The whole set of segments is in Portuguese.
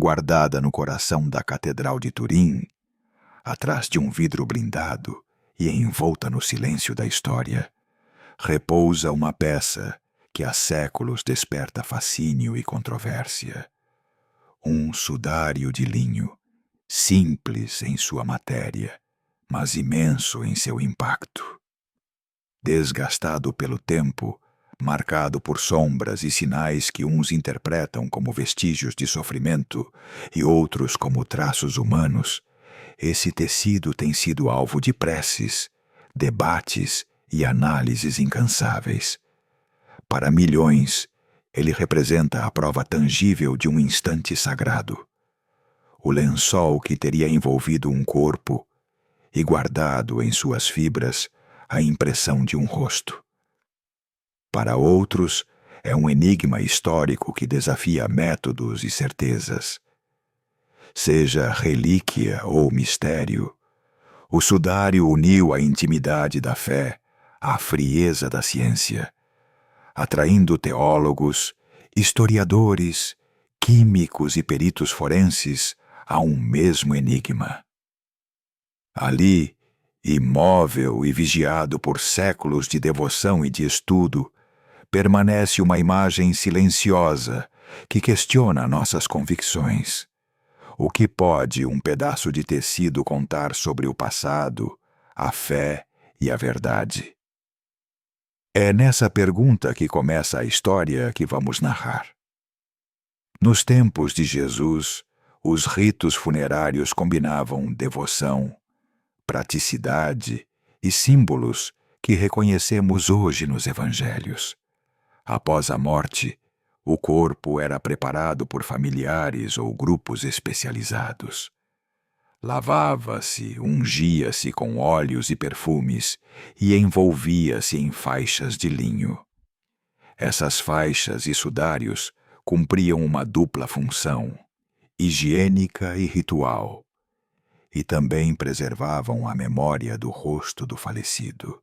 guardada no coração da Catedral de Turim, atrás de um vidro blindado e envolta no silêncio da história, repousa uma peça que há séculos desperta fascínio e controvérsia. Um sudário de linho, simples em sua matéria, mas imenso em seu impacto. Desgastado pelo tempo, marcado por sombras e sinais que uns interpretam como vestígios de sofrimento e outros como traços humanos, esse tecido tem sido alvo de preces, debates e análises incansáveis. Para milhões, ele representa a prova tangível de um instante sagrado. O lençol que teria envolvido um corpo e guardado em suas fibras a impressão de um rosto. Para outros, é um enigma histórico que desafia métodos e certezas. Seja relíquia ou mistério, o sudário uniu a intimidade da fé à frieza da ciência, atraindo teólogos, historiadores, químicos e peritos forenses a um mesmo enigma. Ali, imóvel e vigiado por séculos de devoção e de estudo, permanece uma imagem silenciosa que questiona nossas convicções. O que pode um pedaço de tecido contar sobre o passado, a fé e a verdade? É nessa pergunta que começa a história que vamos narrar. Nos tempos de Jesus, os ritos funerários combinavam devoção, praticidade e símbolos que reconhecemos hoje nos evangelhos. Após a morte, o corpo era preparado por familiares ou grupos especializados. Lavava-se, ungia-se com óleos e perfumes e envolvia-se em faixas de linho. Essas faixas e sudários cumpriam uma dupla função, higiênica e ritual, e também preservavam a memória do rosto do falecido.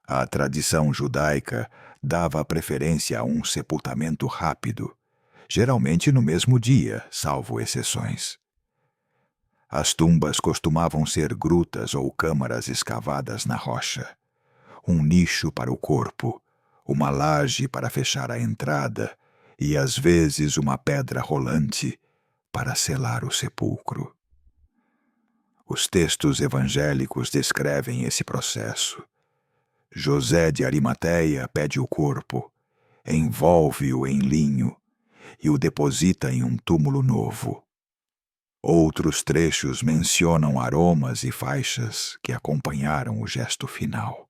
A tradição judaica dava preferência a um sepultamento rápido, geralmente no mesmo dia, salvo exceções. As tumbas costumavam ser grutas ou câmaras escavadas na rocha, um nicho para o corpo, uma laje para fechar a entrada e, às vezes, uma pedra rolante para selar o sepulcro. Os textos evangélicos descrevem esse processo. José de Arimateia pede o corpo, envolve-o em linho e o deposita em um túmulo novo. Outros trechos mencionam aromas e faixas que acompanharam o gesto final.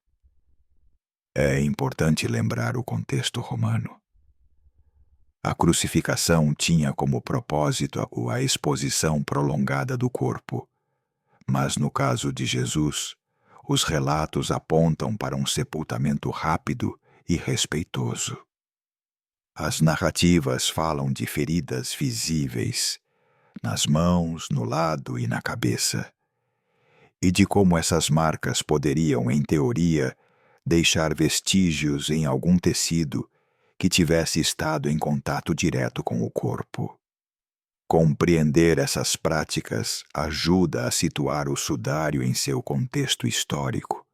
É importante lembrar o contexto romano. A crucificação tinha como propósito a exposição prolongada do corpo, mas no caso de Jesus, os relatos apontam para um sepultamento rápido e respeitoso. As narrativas falam de feridas visíveis, nas mãos, no lado e na cabeça, e de como essas marcas poderiam, em teoria, deixar vestígios em algum tecido que tivesse estado em contato direto com o corpo. Compreender essas práticas ajuda a situar o sudário em seu contexto histórico,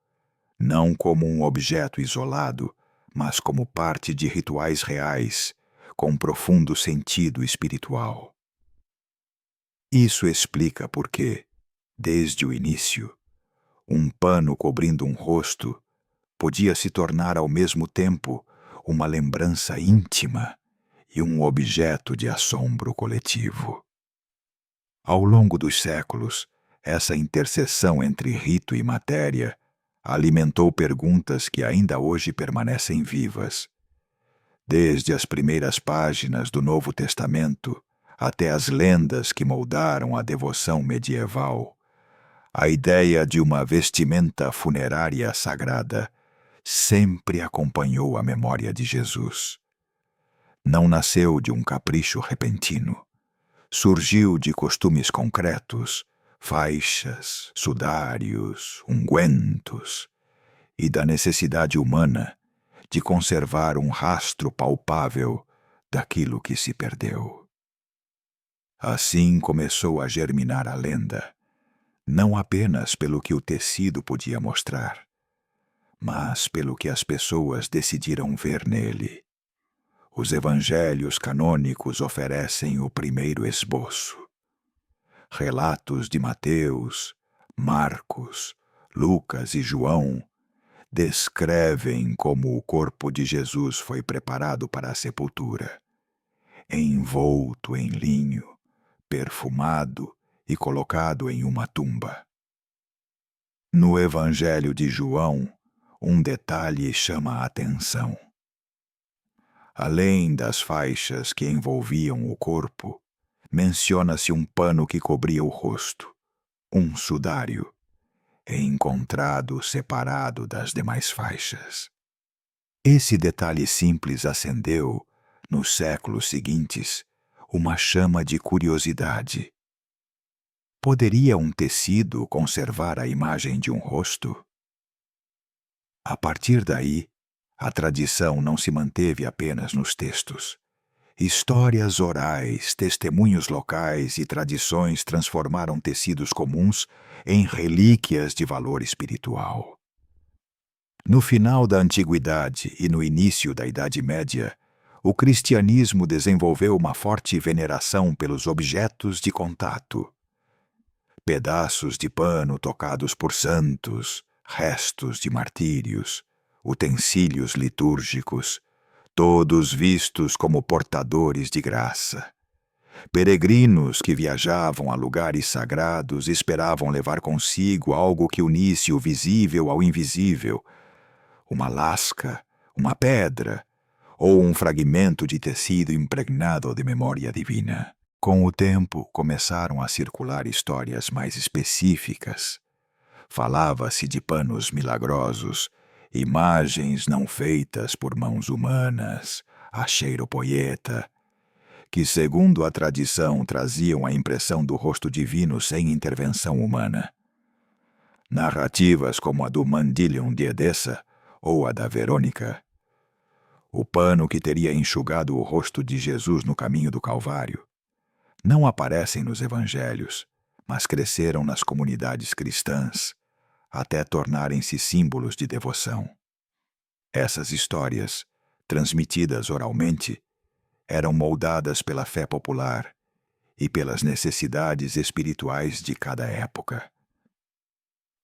não como um objeto isolado, mas como parte de rituais reais, com profundo sentido espiritual. Isso explica por que, desde o início, um pano cobrindo um rosto podia se tornar ao mesmo tempo uma lembrança íntima e um objeto de assombro coletivo. Ao longo dos séculos, essa interseção entre rito e matéria alimentou perguntas que ainda hoje permanecem vivas. Desde as primeiras páginas do Novo Testamento até as lendas que moldaram a devoção medieval, a ideia de uma vestimenta funerária sagrada sempre acompanhou a memória de Jesus. Não nasceu de um capricho repentino. Surgiu de costumes concretos, faixas, sudários, ungüentos, e da necessidade humana de conservar um rastro palpável daquilo que se perdeu. Assim começou a germinar a lenda, não apenas pelo que o tecido podia mostrar, mas pelo que as pessoas decidiram ver nele. Os evangelhos canônicos oferecem o primeiro esboço. Relatos de Mateus, Marcos, Lucas e João descrevem como o corpo de Jesus foi preparado para a sepultura, envolto em linho, perfumado e colocado em uma tumba. No Evangelho de João, um detalhe chama a atenção. Além das faixas que envolviam o corpo, menciona-se um pano que cobria o rosto, um sudário, encontrado separado das demais faixas. Esse detalhe simples acendeu, nos séculos seguintes, uma chama de curiosidade. Poderia um tecido conservar a imagem de um rosto? A partir daí, a tradição não se manteve apenas nos textos. Histórias orais, testemunhos locais e tradições transformaram tecidos comuns em relíquias de valor espiritual. No final da Antiguidade e no início da Idade Média, o cristianismo desenvolveu uma forte veneração pelos objetos de contato. Pedaços de pano tocados por santos, restos de martírios, utensílios litúrgicos, todos vistos como portadores de graça. Peregrinos que viajavam a lugares sagrados esperavam levar consigo algo que unisse o visível ao invisível, uma lasca, uma pedra ou um fragmento de tecido impregnado de memória divina. Com o tempo, começaram a circular histórias mais específicas. Falava-se de panos milagrosos, imagens não feitas por mãos humanas, a cheiropoieta, que, segundo a tradição, traziam a impressão do rosto divino sem intervenção humana. Narrativas como a do Mandillion de Edessa ou a da Verônica, o pano que teria enxugado o rosto de Jesus no caminho do Calvário, não aparecem nos evangelhos, mas cresceram nas comunidades cristãs, até tornarem-se símbolos de devoção. Essas histórias, transmitidas oralmente, eram moldadas pela fé popular e pelas necessidades espirituais de cada época.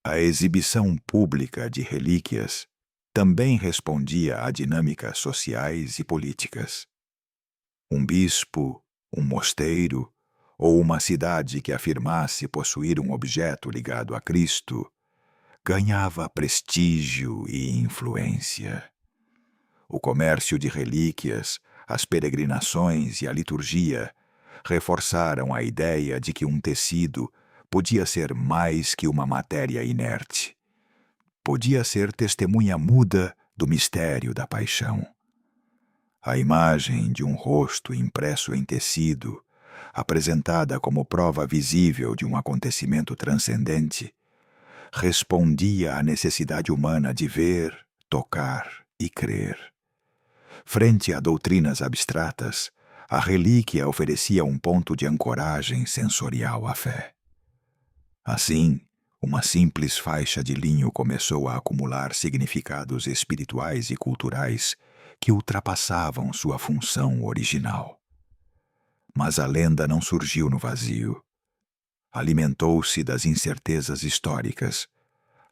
A exibição pública de relíquias também respondia a dinâmicas sociais e políticas. Um bispo, um mosteiro ou uma cidade que afirmasse possuir um objeto ligado a Cristo ganhava prestígio e influência. O comércio de relíquias, as peregrinações e a liturgia reforçaram a ideia de que um tecido podia ser mais que uma matéria inerte. Podia ser testemunha muda do mistério da paixão. A imagem de um rosto impresso em tecido, apresentada como prova visível de um acontecimento transcendente, respondia à necessidade humana de ver, tocar e crer. Frente a doutrinas abstratas, a relíquia oferecia um ponto de ancoragem sensorial à fé. Assim, uma simples faixa de linho começou a acumular significados espirituais e culturais que ultrapassavam sua função original. Mas a lenda não surgiu no vazio. Alimentou-se das incertezas históricas,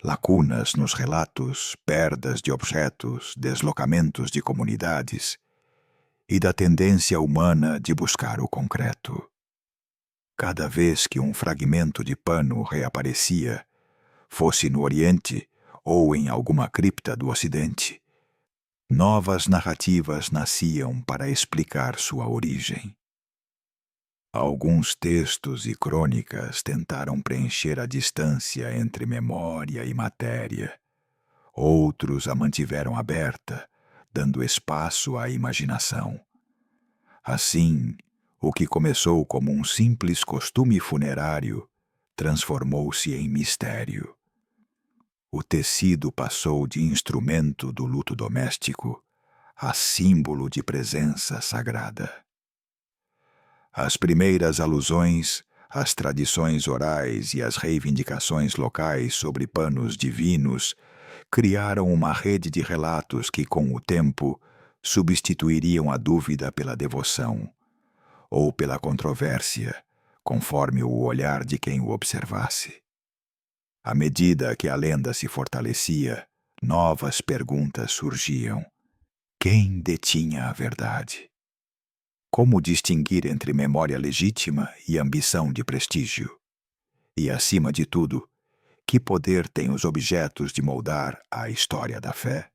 lacunas nos relatos, perdas de objetos, deslocamentos de comunidades e da tendência humana de buscar o concreto. Cada vez que um fragmento de pano reaparecia, fosse no Oriente ou em alguma cripta do Ocidente, novas narrativas nasciam para explicar sua origem. Alguns textos e crônicas tentaram preencher a distância entre memória e matéria. Outros a mantiveram aberta, dando espaço à imaginação. Assim, o que começou como um simples costume funerário transformou-se em mistério. O tecido passou de instrumento do luto doméstico a símbolo de presença sagrada. As primeiras alusões, as tradições orais e as reivindicações locais sobre panos divinos criaram uma rede de relatos que, com o tempo, substituiriam a dúvida pela devoção, ou pela controvérsia, conforme o olhar de quem o observasse. À medida que a lenda se fortalecia, novas perguntas surgiam. Quem detinha a verdade? Como distinguir entre memória legítima e ambição de prestígio? E, acima de tudo, que poder têm os objetos de moldar a história da fé?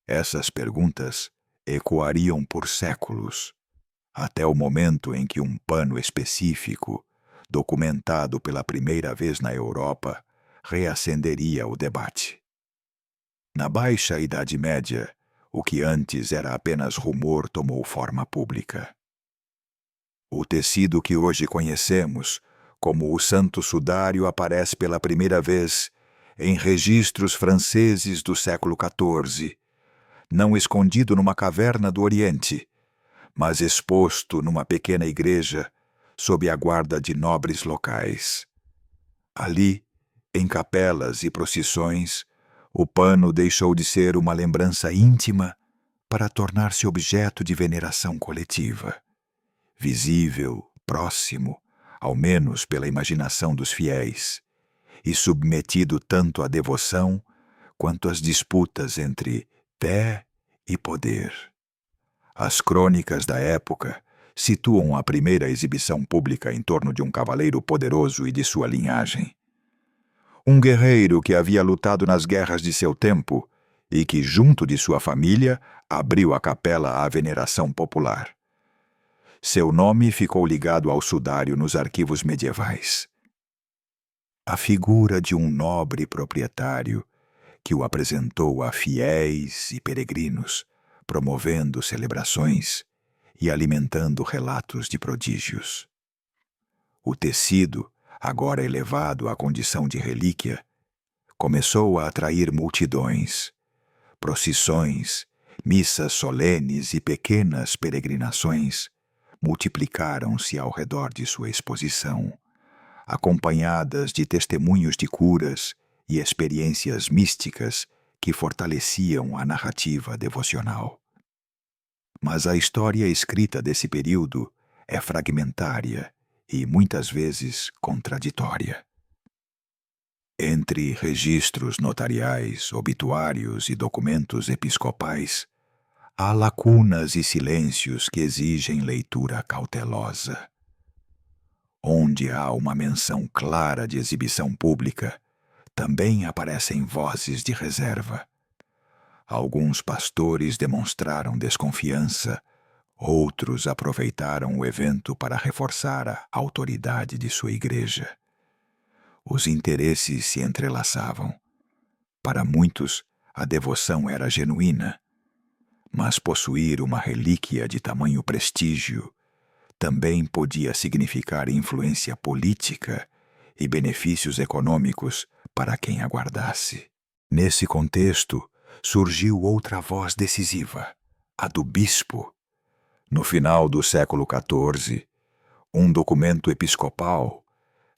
Essas perguntas ecoariam por séculos, até o momento em que um pano específico, documentado pela primeira vez na Europa, reacenderia o debate. Na Baixa Idade Média, o que antes era apenas rumor tomou forma pública. O tecido que hoje conhecemos como o Santo Sudário aparece pela primeira vez em registros franceses do século XIV, não escondido numa caverna do Oriente, mas exposto numa pequena igreja sob a guarda de nobres locais. Ali, em capelas e procissões, o pano deixou de ser uma lembrança íntima para tornar-se objeto de veneração coletiva. Visível, próximo, ao menos pela imaginação dos fiéis, e submetido tanto à devoção quanto às disputas entre fé e poder. As crônicas da época situam a primeira exibição pública em torno de um cavaleiro poderoso e de sua linhagem. Um guerreiro que havia lutado nas guerras de seu tempo e que, junto de sua família, abriu a capela à veneração popular. Seu nome ficou ligado ao sudário nos arquivos medievais. A figura de um nobre proprietário que o apresentou a fiéis e peregrinos, promovendo celebrações e alimentando relatos de prodígios. O tecido, agora elevado à condição de relíquia, começou a atrair multidões. Procissões, missas solenes e pequenas peregrinações multiplicaram-se ao redor de sua exposição, acompanhadas de testemunhos de curas e experiências místicas que fortaleciam a narrativa devocional. Mas a história escrita desse período é fragmentária e muitas vezes contraditória. Entre registros notariais, obituários e documentos episcopais, há lacunas e silêncios que exigem leitura cautelosa. Onde há uma menção clara de exibição pública, também aparecem vozes de reserva. Alguns pastores demonstraram desconfiança, outros aproveitaram o evento para reforçar a autoridade de sua igreja. Os interesses se entrelaçavam. Para muitos, a devoção era genuína, mas possuir uma relíquia de tamanho prestígio também podia significar influência política e benefícios econômicos para quem a guardasse. Nesse contexto, surgiu outra voz decisiva, a do bispo. No final do século XIV, um documento episcopal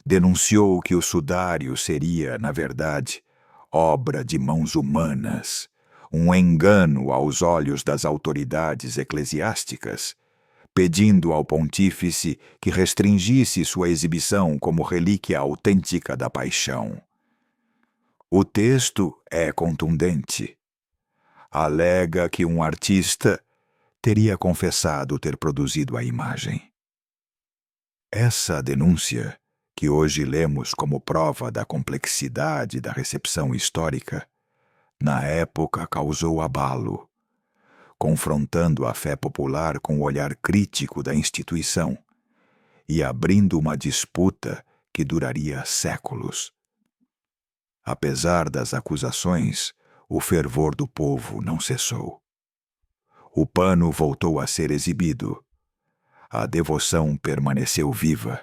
denunciou que o sudário seria, na verdade, obra de mãos humanas, um engano aos olhos das autoridades eclesiásticas, pedindo ao pontífice que restringisse sua exibição como relíquia autêntica da paixão. O texto é contundente. Alega que um artista teria confessado ter produzido a imagem. Essa denúncia, que hoje lemos como prova da complexidade da recepção histórica, na época causou abalo, confrontando a fé popular com o olhar crítico da instituição e abrindo uma disputa que duraria séculos. Apesar das acusações, o fervor do povo não cessou. O pano voltou a ser exibido. A devoção permaneceu viva,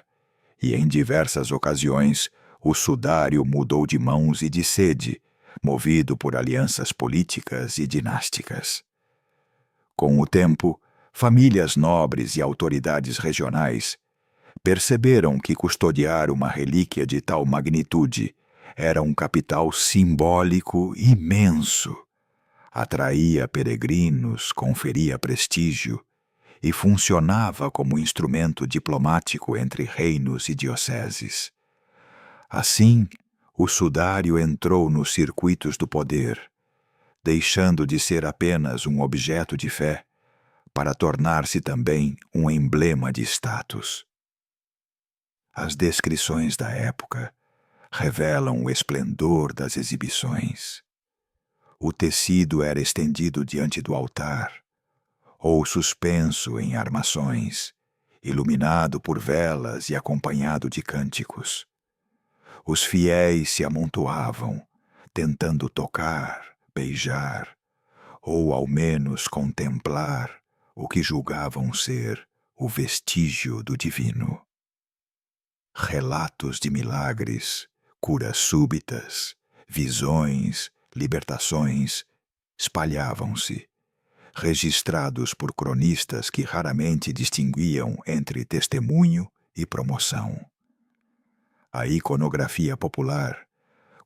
e em diversas ocasiões o sudário mudou de mãos e de sede, movido por alianças políticas e dinásticas. Com o tempo, famílias nobres e autoridades regionais perceberam que custodiar uma relíquia de tal magnitude era um capital simbólico imenso. Atraía peregrinos, conferia prestígio e funcionava como instrumento diplomático entre reinos e dioceses. Assim, o sudário entrou nos circuitos do poder, deixando de ser apenas um objeto de fé para tornar-se também um emblema de status. As descrições da época revelam o esplendor das exibições. O tecido era estendido diante do altar, ou suspenso em armações, iluminado por velas e acompanhado de cânticos. Os fiéis se amontoavam, tentando tocar, beijar, ou ao menos contemplar o que julgavam ser o vestígio do divino. Relatos de milagres, curas súbitas, visões, libertações espalhavam-se, registrados por cronistas que raramente distinguiam entre testemunho e promoção. A iconografia popular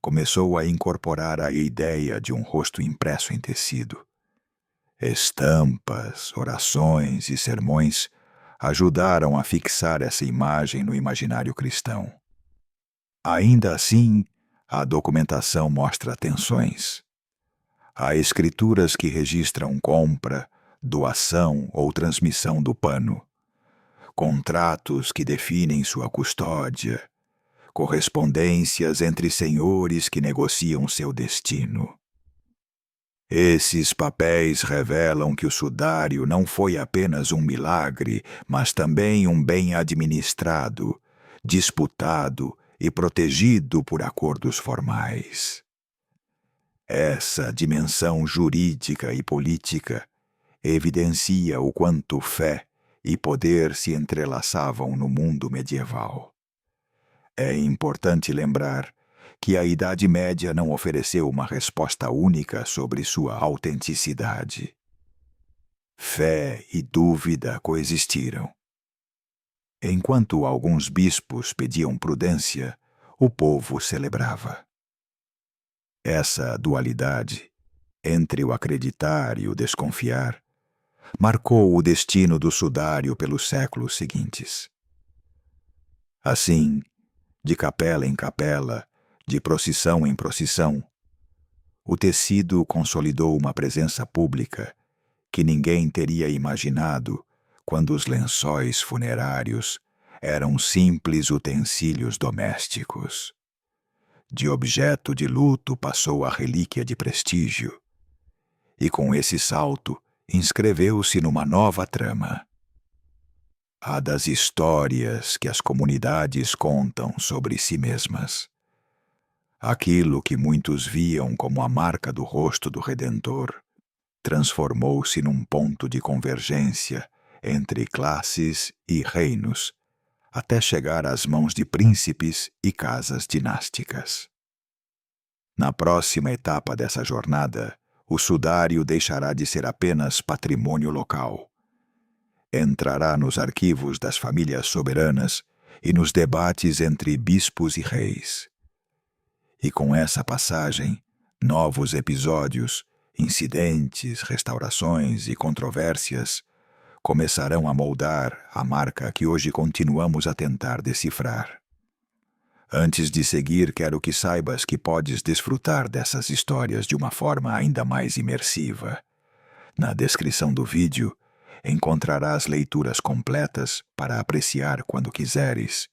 começou a incorporar a ideia de um rosto impresso em tecido. Estampas, orações e sermões ajudaram a fixar essa imagem no imaginário cristão. Ainda assim, a documentação mostra tensões. Há escrituras que registram compra, doação ou transmissão do pano, contratos que definem sua custódia, correspondências entre senhores que negociam seu destino. Esses papéis revelam que o sudário não foi apenas um milagre, mas também um bem administrado, disputado e protegido por acordos formais. Essa dimensão jurídica e política evidencia o quanto fé e poder se entrelaçavam no mundo medieval. É importante lembrar que a Idade Média não ofereceu uma resposta única sobre sua autenticidade. Fé e dúvida coexistiram. Enquanto alguns bispos pediam prudência, o povo celebrava. Essa dualidade, entre o acreditar e o desconfiar, marcou o destino do sudário pelos séculos seguintes. Assim, de capela em capela, de procissão em procissão, o tecido consolidou uma presença pública que ninguém teria imaginado quando os lençóis funerários eram simples utensílios domésticos. De objeto de luto passou a relíquia de prestígio, e com esse salto inscreveu-se numa nova trama. A das histórias que as comunidades contam sobre si mesmas. Aquilo que muitos viam como a marca do rosto do Redentor transformou-se num ponto de convergência entre classes e reinos, até chegar às mãos de príncipes e casas dinásticas. Na próxima etapa dessa jornada, o sudário deixará de ser apenas patrimônio local. Entrará nos arquivos das famílias soberanas e nos debates entre bispos e reis. E com essa passagem, novos episódios, incidentes, restaurações e controvérsias começarão a moldar a marca que hoje continuamos a tentar decifrar. Antes de seguir, quero que saibas que podes desfrutar dessas histórias de uma forma ainda mais imersiva. Na descrição do vídeo, encontrarás leituras completas para apreciar quando quiseres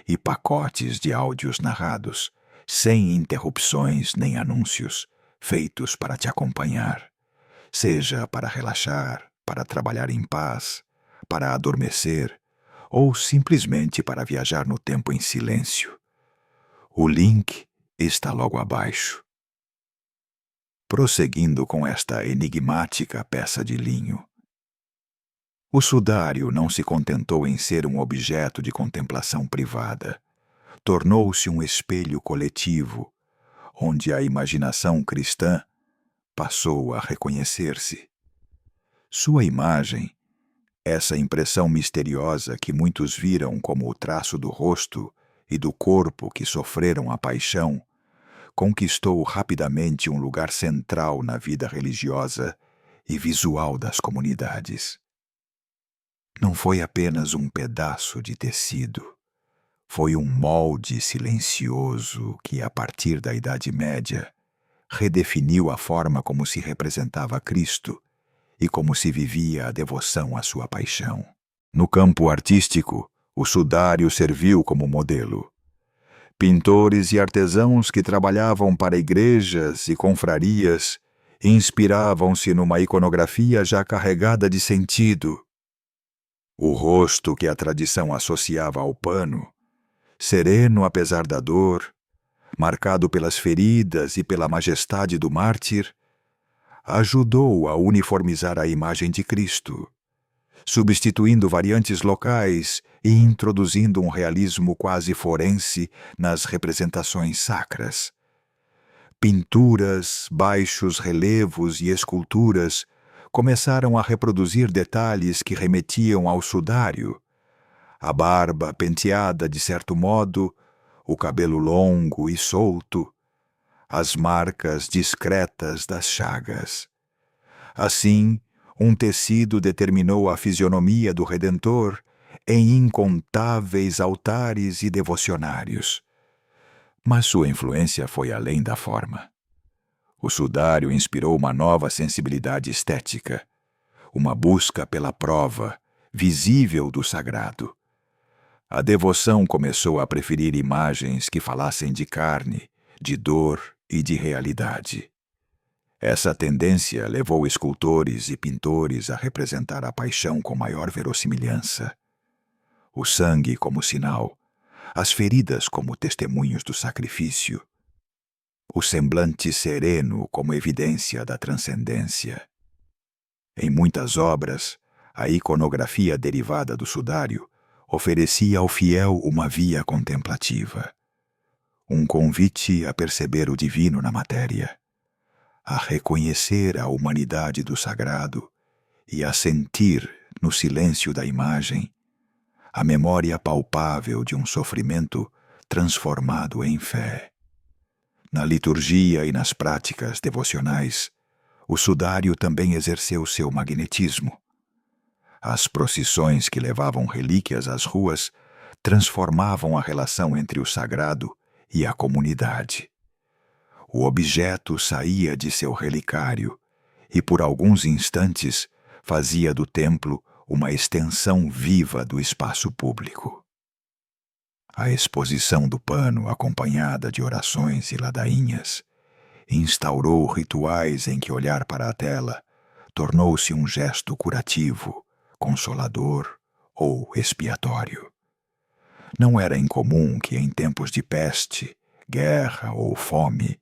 e pacotes de áudios narrados, sem interrupções nem anúncios, feitos para te acompanhar, seja para relaxar, para trabalhar em paz, para adormecer ou simplesmente para viajar no tempo em silêncio. O link está logo abaixo. Prosseguindo com esta enigmática peça de linho. O sudário não se contentou em ser um objeto de contemplação privada. Tornou-se um espelho coletivo, onde a imaginação cristã passou a reconhecer-se. Sua imagem, Essa impressão misteriosa que muitos viram como o traço do rosto e do corpo que sofreram a paixão conquistou rapidamente um lugar central na vida religiosa e visual das comunidades. Não foi apenas um pedaço de tecido, foi um molde silencioso que, a partir da Idade Média, redefiniu a forma como se representava Cristo e como se vivia a devoção à sua paixão. No campo artístico, o sudário serviu como modelo. Pintores e artesãos que trabalhavam para igrejas e confrarias inspiravam-se numa iconografia já carregada de sentido. O rosto que a tradição associava ao pano, sereno apesar da dor, marcado pelas feridas e pela majestade do mártir, ajudou a uniformizar a imagem de Cristo, substituindo variantes locais e introduzindo um realismo quase forense nas representações sacras. Pinturas, baixos relevos e esculturas começaram a reproduzir detalhes que remetiam ao sudário: a barba penteada de certo modo, o cabelo longo e solto, as marcas discretas das chagas. Assim, um tecido determinou a fisionomia do Redentor em incontáveis altares e devocionários. Mas sua influência foi além da forma. O sudário inspirou uma nova sensibilidade estética, uma busca pela prova, visível do sagrado. A devoção começou a preferir imagens que falassem de carne, de dor e de realidade. Essa tendência levou escultores e pintores a representar a paixão com maior verossimilhança. O sangue como sinal, as feridas como testemunhos do sacrifício, o semblante sereno como evidência da transcendência. Em muitas obras, a iconografia derivada do sudário oferecia ao fiel uma via contemplativa, um convite a perceber o divino na matéria, a reconhecer a humanidade do sagrado e a sentir, no silêncio da imagem, a memória palpável de um sofrimento transformado em fé. Na liturgia e nas práticas devocionais, o sudário também exerceu seu magnetismo. As procissões que levavam relíquias às ruas transformavam a relação entre o sagrado e a comunidade. O objeto saía de seu relicário e, por alguns instantes, fazia do templo uma extensão viva do espaço público. A exposição do pano, acompanhada de orações e ladainhas, instaurou rituais em que olhar para a tela tornou-se um gesto curativo, consolador ou expiatório. Não era incomum que, em tempos de peste, guerra ou fome,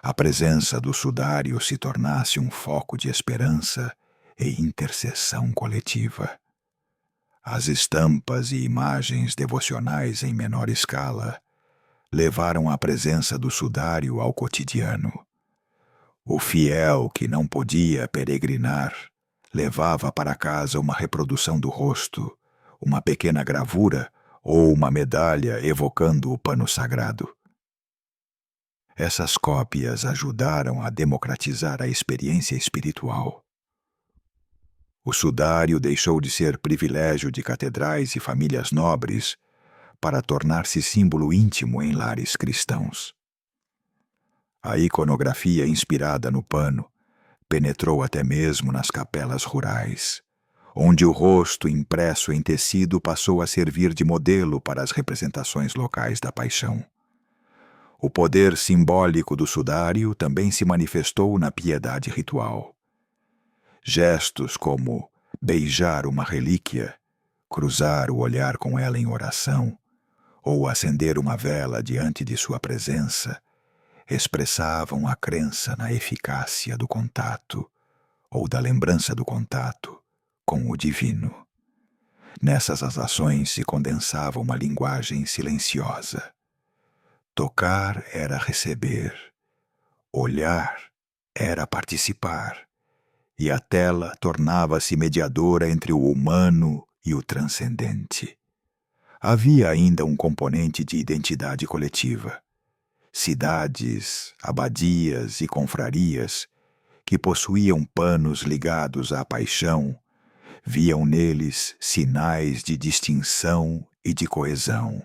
a presença do sudário se tornasse um foco de esperança e intercessão coletiva. As estampas e imagens devocionais em menor escala levaram a presença do sudário ao cotidiano. O fiel que não podia peregrinar levava para casa uma reprodução do rosto, uma pequena gravura ou uma medalha evocando o pano sagrado. Essas cópias ajudaram a democratizar a experiência espiritual. O sudário deixou de ser privilégio de catedrais e famílias nobres para tornar-se símbolo íntimo em lares cristãos. A iconografia inspirada no pano penetrou até mesmo nas capelas rurais, onde o rosto impresso em tecido passou a servir de modelo para as representações locais da paixão. O poder simbólico do sudário também se manifestou na piedade ritual. Gestos como beijar uma relíquia, cruzar o olhar com ela em oração, ou acender uma vela diante de sua presença, expressavam a crença na eficácia do contato, ou da lembrança do contato, com o divino. Nessas ações se condensava uma linguagem silenciosa. Tocar era receber, olhar era participar, e a tela tornava-se mediadora entre o humano e o transcendente. Havia ainda um componente de identidade coletiva. Cidades, abadias e confrarias, que possuíam panos ligados à paixão, viam neles sinais de distinção e de coesão.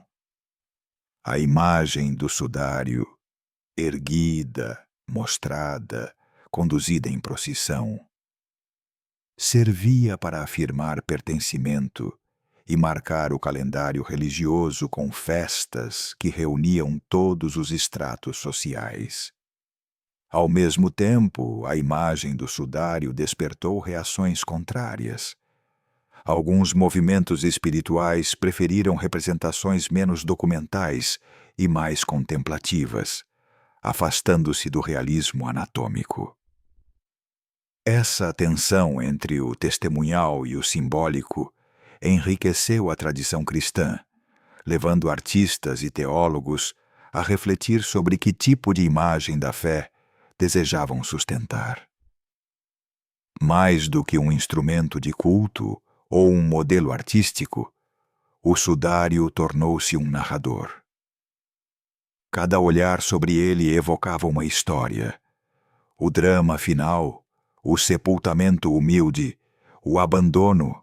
A imagem do sudário, erguida, mostrada, conduzida em procissão, servia para afirmar pertencimento e marcar o calendário religioso com festas que reuniam todos os estratos sociais. Ao mesmo tempo, a imagem do sudário despertou reações contrárias. Alguns movimentos espirituais preferiram representações menos documentais e mais contemplativas, afastando-se do realismo anatômico. Essa tensão entre o testemunhal e o simbólico enriqueceu a tradição cristã, levando artistas e teólogos a refletir sobre que tipo de imagem da fé desejavam sustentar. Mais do que um instrumento de culto ou um modelo artístico, o sudário tornou-se um narrador. Cada olhar sobre ele evocava uma história. O drama final, o sepultamento humilde, o abandono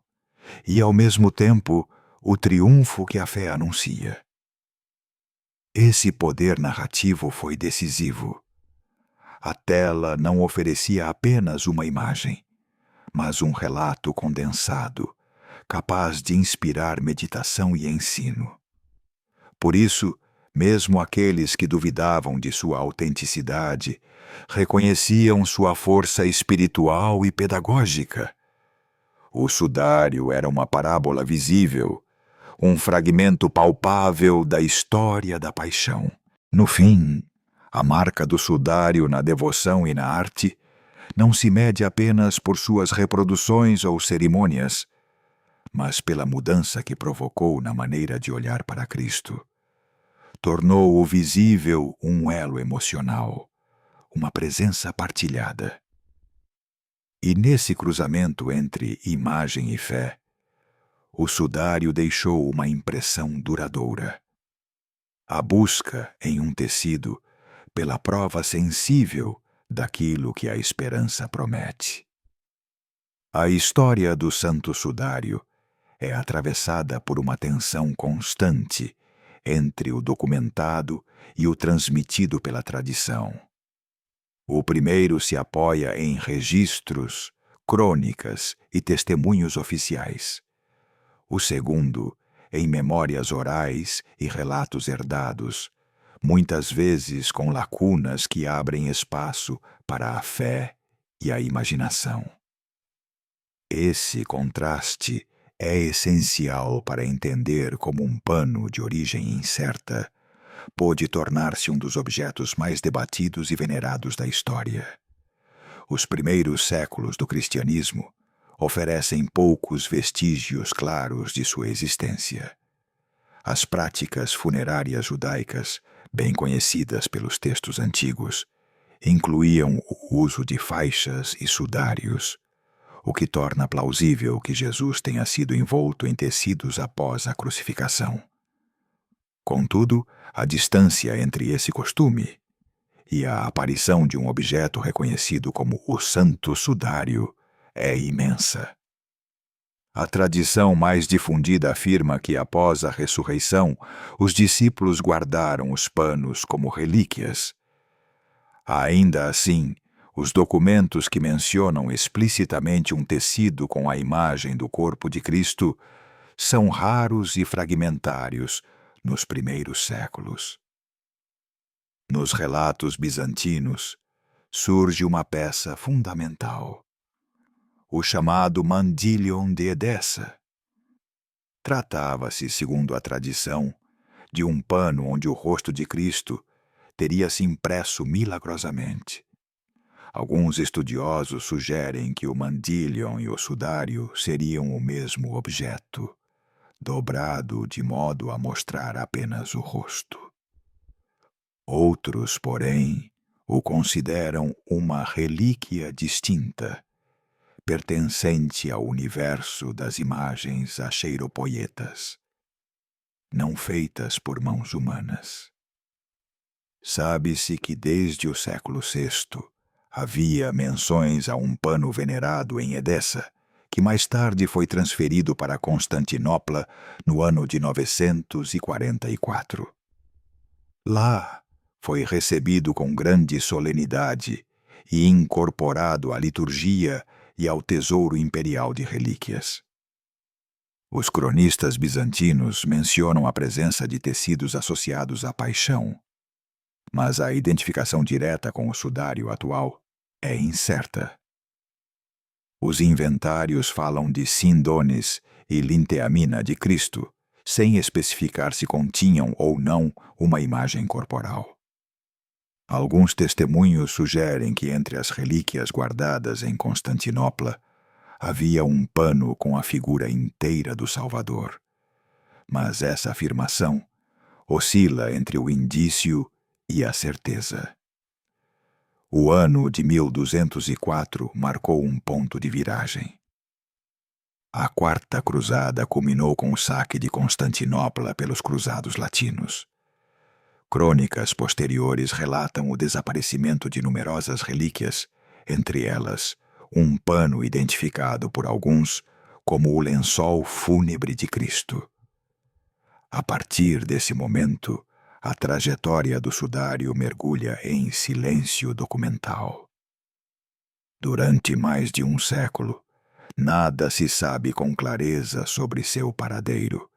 e, ao mesmo tempo, o triunfo que a fé anuncia. Esse poder narrativo foi decisivo. A tela não oferecia apenas uma imagem, mas um relato condensado, capaz de inspirar meditação e ensino. Por isso, mesmo aqueles que duvidavam de sua autenticidade reconheciam sua força espiritual e pedagógica. O sudário era uma parábola visível, um fragmento palpável da história da paixão. No fim, a marca do sudário na devoção e na arte não se mede apenas por suas reproduções ou cerimônias, mas pela mudança que provocou na maneira de olhar para Cristo. Tornou o visível um elo emocional, uma presença partilhada. E nesse cruzamento entre imagem e fé, o sudário deixou uma impressão duradoura. A busca em um tecido pela prova sensível daquilo que a esperança promete. A história do Santo Sudário é atravessada por uma tensão constante entre o documentado e o transmitido pela tradição. O primeiro se apoia em registros, crônicas e testemunhos oficiais. O segundo, em memórias orais e relatos herdados, muitas vezes com lacunas que abrem espaço para a fé e a imaginação. Esse contraste é essencial para entender como um pano de origem incerta pôde tornar-se um dos objetos mais debatidos e venerados da história. Os primeiros séculos do cristianismo oferecem poucos vestígios claros de sua existência. As práticas funerárias judaicas, bem conhecidas pelos textos antigos, incluíam o uso de faixas e sudários, o que torna plausível que Jesus tenha sido envolto em tecidos após a crucificação. Contudo, a distância entre esse costume e a aparição de um objeto reconhecido como o Santo Sudário é imensa. A tradição mais difundida afirma que, após a ressurreição, os discípulos guardaram os panos como relíquias. Ainda assim, os documentos que mencionam explicitamente um tecido com a imagem do corpo de Cristo são raros e fragmentários nos primeiros séculos. Nos relatos bizantinos, surge uma peça fundamental, o chamado Mandilion de Edessa. Tratava-se, segundo a tradição, de um pano onde o rosto de Cristo teria se impresso milagrosamente. Alguns estudiosos sugerem que o mandilion e o sudário seriam o mesmo objeto, dobrado de modo a mostrar apenas o rosto. Outros, porém, o consideram uma relíquia distinta, pertencente ao universo das imagens acheiropoietas, não feitas por mãos humanas. Sabe-se que desde o século VI havia menções a um pano venerado em Edessa, que mais tarde foi transferido para Constantinopla no ano de 944. Lá foi recebido com grande solenidade e incorporado à liturgia e ao tesouro imperial de relíquias. Os cronistas bizantinos mencionam a presença de tecidos associados à paixão, mas a identificação direta com o sudário atual é incerta. Os inventários falam de sindones e linteamina de Cristo, sem especificar se continham ou não uma imagem corporal. Alguns testemunhos sugerem que entre as relíquias guardadas em Constantinopla havia um pano com a figura inteira do Salvador, mas essa afirmação oscila entre o indício e a certeza. O ano de 1204 marcou um ponto de viragem. A Quarta Cruzada culminou com o saque de Constantinopla pelos cruzados latinos. Crônicas posteriores relatam o desaparecimento de numerosas relíquias, entre elas um pano identificado por alguns como o lençol fúnebre de Cristo. A partir desse momento, a trajetória do sudário mergulha em silêncio documental. Durante mais de um século, nada se sabe com clareza sobre seu paradeiro,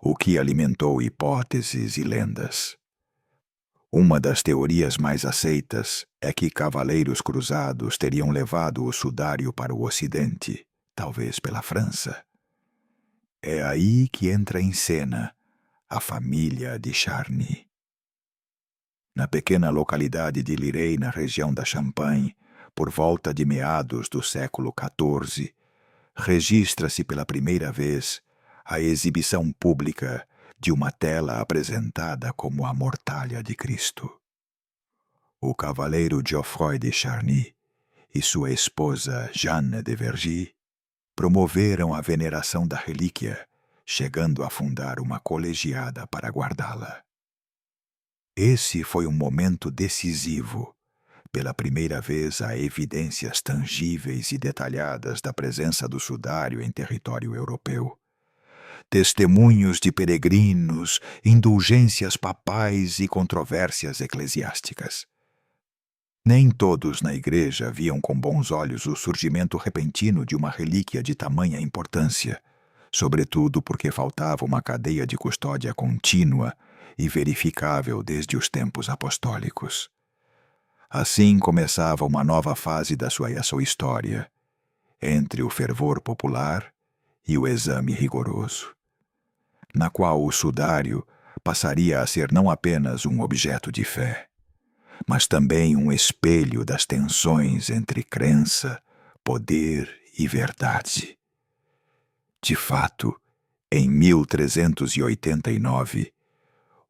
o que alimentou hipóteses e lendas. Uma das teorias mais aceitas é que cavaleiros cruzados teriam levado o sudário para o Ocidente, talvez pela França. É aí que entra em cena a família de Charny. Na pequena localidade de Lirey, na região da Champagne, por volta de meados do século XIV, registra-se pela primeira vez a exibição pública de uma tela apresentada como a mortalha de Cristo. O cavaleiro Geoffroy de Charny e sua esposa Jeanne de Vergy promoveram a veneração da relíquia, chegando a fundar uma colegiada para guardá-la. Esse foi um momento decisivo. Pela primeira vez há evidências tangíveis e detalhadas da presença do sudário em território europeu. Testemunhos de peregrinos, indulgências papais e controvérsias eclesiásticas. Nem todos na igreja viam com bons olhos o surgimento repentino de uma relíquia de tamanha importância, sobretudo porque faltava uma cadeia de custódia contínua e verificável desde os tempos apostólicos. Assim começava uma nova fase da sua história, entre o fervor popular e o exame rigoroso, na qual o sudário passaria a ser não apenas um objeto de fé, mas também um espelho das tensões entre crença, poder e verdade. De fato, em 1389,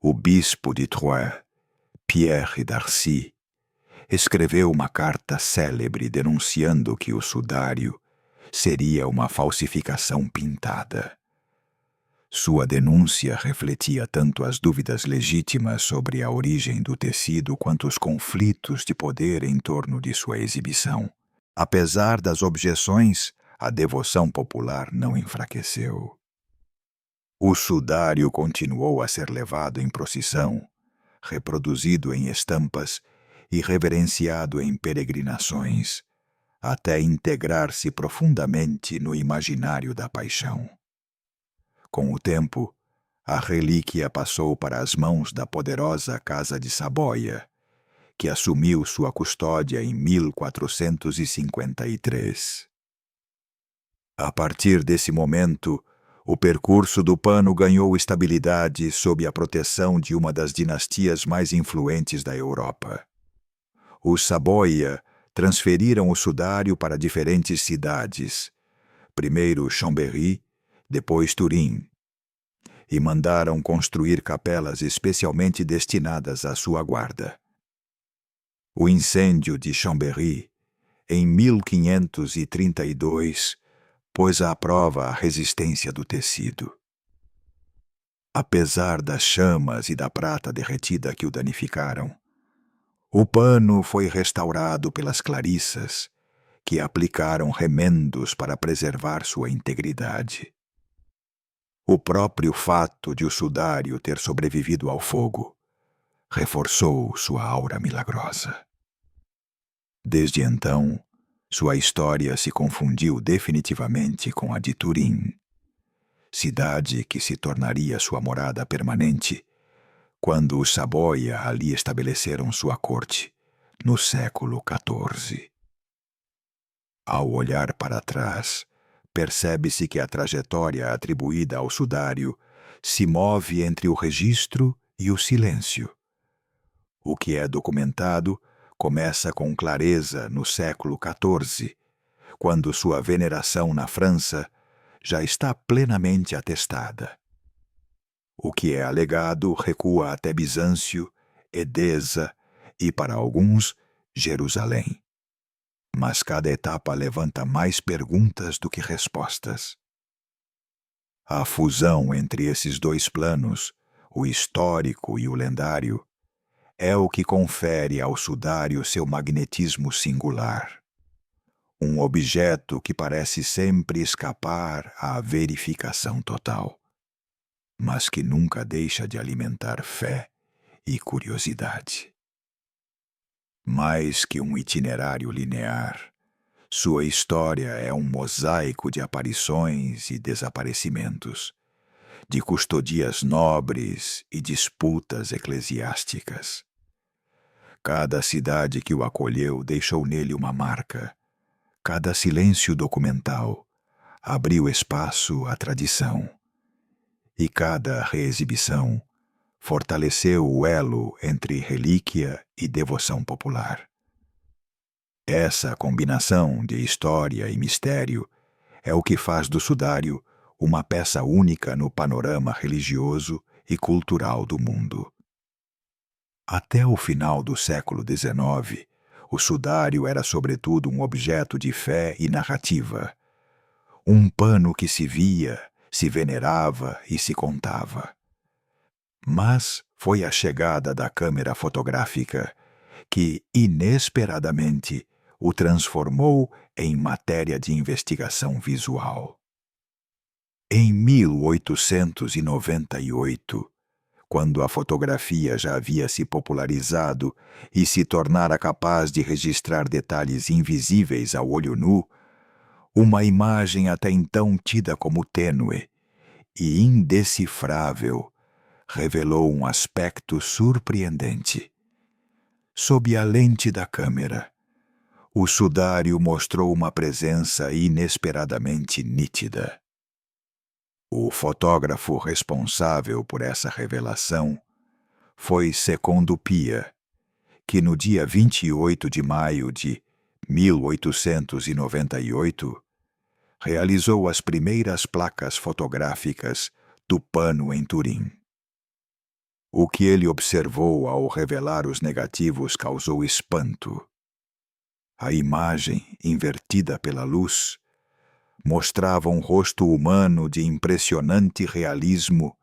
o bispo de Troyes, Pierre d'Arcy, escreveu uma carta célebre denunciando que o sudário seria uma falsificação pintada. Sua denúncia refletia tanto as dúvidas legítimas sobre a origem do tecido quanto os conflitos de poder em torno de sua exibição. Apesar das objeções, a devoção popular não enfraqueceu. O sudário continuou a ser levado em procissão, reproduzido em estampas e reverenciado em peregrinações, até integrar-se profundamente no imaginário da paixão. Com o tempo, a relíquia passou para as mãos da poderosa Casa de Saboia, que assumiu sua custódia em 1453. A partir desse momento, o percurso do pano ganhou estabilidade sob a proteção de uma das dinastias mais influentes da Europa. Os Saboia transferiram o sudário para diferentes cidades, primeiro Chambéry, depois Turim, e mandaram construir capelas especialmente destinadas à sua guarda. O incêndio de Chambéry, em 1532, pôs à prova a resistência do tecido. Apesar das chamas e da prata derretida que o danificaram, o pano foi restaurado pelas clarissas, que aplicaram remendos para preservar sua integridade. O próprio fato de o sudário ter sobrevivido ao fogo reforçou sua aura milagrosa. Desde então, sua história se confundiu definitivamente com a de Turim, cidade que se tornaria sua morada permanente quando os Saboia ali estabeleceram sua corte, no século XIV. Ao olhar para trás, percebe-se que a trajetória atribuída ao sudário se move entre o registro e o silêncio. O que é documentado começa com clareza no século XIV, quando sua veneração na França já está plenamente atestada. O que é alegado recua até Bizâncio, Edesa e, para alguns, Jerusalém. Mas cada etapa levanta mais perguntas do que respostas. A fusão entre esses dois planos, o histórico e o lendário, é o que confere ao sudário seu magnetismo singular. Um objeto que parece sempre escapar à verificação total, mas que nunca deixa de alimentar fé e curiosidade. Mais que um itinerário linear, sua história é um mosaico de aparições e desaparecimentos, de custodias nobres e disputas eclesiásticas. Cada cidade que o acolheu deixou nele uma marca. Cada silêncio documental abriu espaço à tradição. E cada reexibição fortaleceu o elo entre relíquia e devoção popular. Essa combinação de história e mistério é o que faz do sudário uma peça única no panorama religioso e cultural do mundo. Até o final do século XIX, o sudário era sobretudo um objeto de fé e narrativa, um pano que se via, se venerava e se contava. Mas foi a chegada da câmera fotográfica que, inesperadamente, o transformou em matéria de investigação visual. Em 1898, quando a fotografia já havia se popularizado e se tornara capaz de registrar detalhes invisíveis ao olho nu, uma imagem até então tida como tênue e indecifrável revelou um aspecto surpreendente. Sob a lente da câmera, o sudário mostrou uma presença inesperadamente nítida. O fotógrafo responsável por essa revelação foi Secondo Pia, que no dia 28 de maio de 1898 realizou as primeiras placas fotográficas do pano em Turim. O que ele observou ao revelar os negativos causou espanto. A imagem, invertida pela luz, mostrava um rosto humano de impressionante realismo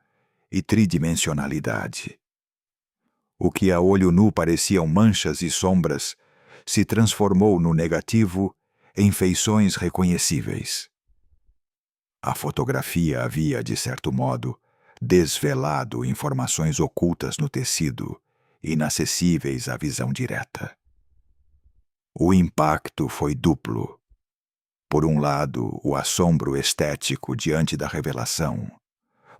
e tridimensionalidade. O que a olho nu pareciam manchas e sombras se transformou no negativo em feições reconhecíveis. A fotografia havia, de certo modo, desvelado informações ocultas no tecido, inacessíveis à visão direta. O impacto foi duplo. Por um lado, o assombro estético diante da revelação.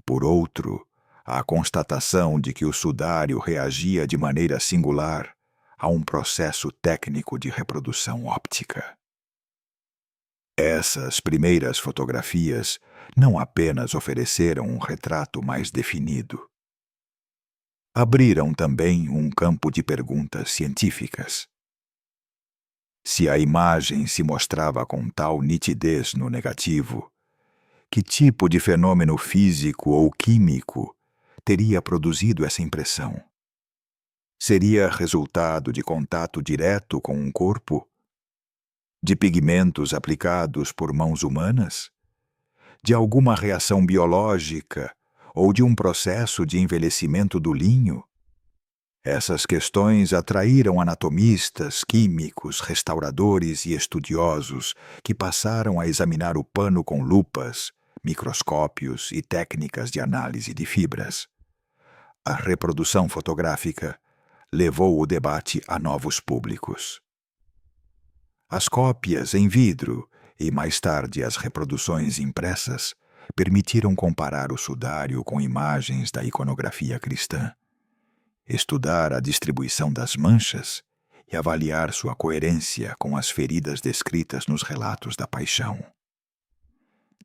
Por outro, a constatação de que o sudário reagia de maneira singular a um processo técnico de reprodução óptica. Essas primeiras fotografias não apenas ofereceram um retrato mais definido. Abriram também um campo de perguntas científicas. Se a imagem se mostrava com tal nitidez no negativo, que tipo de fenômeno físico ou químico teria produzido essa impressão? Seria resultado de contato direto com um corpo? De pigmentos aplicados por mãos humanas? De alguma reação biológica ou de um processo de envelhecimento do linho? Essas questões atraíram anatomistas, químicos, restauradores e estudiosos que passaram a examinar o pano com lupas, microscópios e técnicas de análise de fibras. A reprodução fotográfica levou o debate a novos públicos. As cópias em vidro e, mais tarde, as reproduções impressas permitiram comparar o sudário com imagens da iconografia cristã, estudar a distribuição das manchas e avaliar sua coerência com as feridas descritas nos relatos da paixão.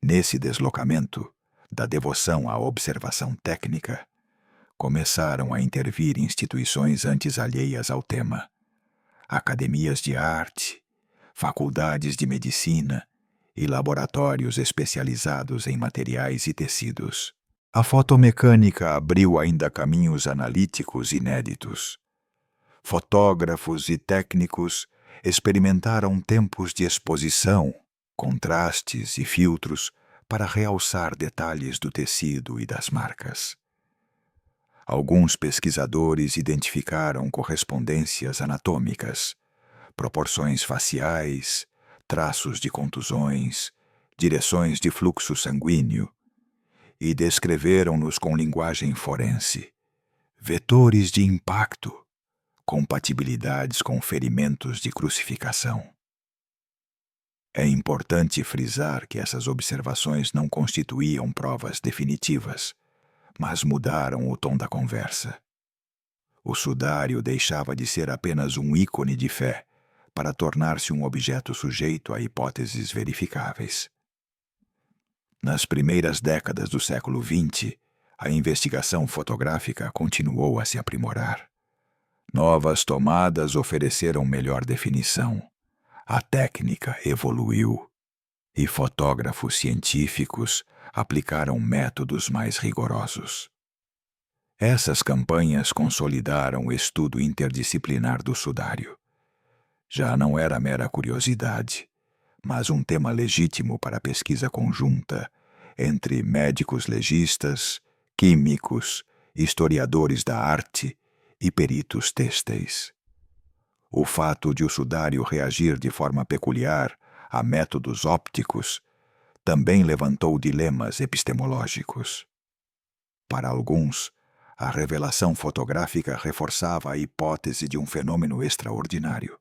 Nesse deslocamento, da devoção à observação técnica, começaram a intervir instituições antes alheias ao tema, academias de arte, faculdades de medicina e laboratórios especializados em materiais e tecidos. A fotomecânica abriu ainda caminhos analíticos inéditos. Fotógrafos e técnicos experimentaram tempos de exposição, contrastes e filtros para realçar detalhes do tecido e das marcas. Alguns pesquisadores identificaram correspondências anatômicas, proporções faciais, traços de contusões, direções de fluxo sanguíneo, e descreveram-nos com linguagem forense, vetores de impacto, compatibilidades com ferimentos de crucificação. É importante frisar que essas observações não constituíam provas definitivas, mas mudaram o tom da conversa. O sudário deixava de ser apenas um ícone de fé para tornar-se um objeto sujeito a hipóteses verificáveis. Nas primeiras décadas do século XX, a investigação fotográfica continuou a se aprimorar. Novas tomadas ofereceram melhor definição. A técnica evoluiu e fotógrafos científicos aplicaram métodos mais rigorosos. Essas campanhas consolidaram o estudo interdisciplinar do sudário. Já não era mera curiosidade, mas um tema legítimo para pesquisa conjunta entre médicos legistas, químicos, historiadores da arte e peritos têxteis. O fato de o sudário reagir de forma peculiar a métodos ópticos também levantou dilemas epistemológicos. Para alguns, a revelação fotográfica reforçava a hipótese de um fenômeno extraordinário.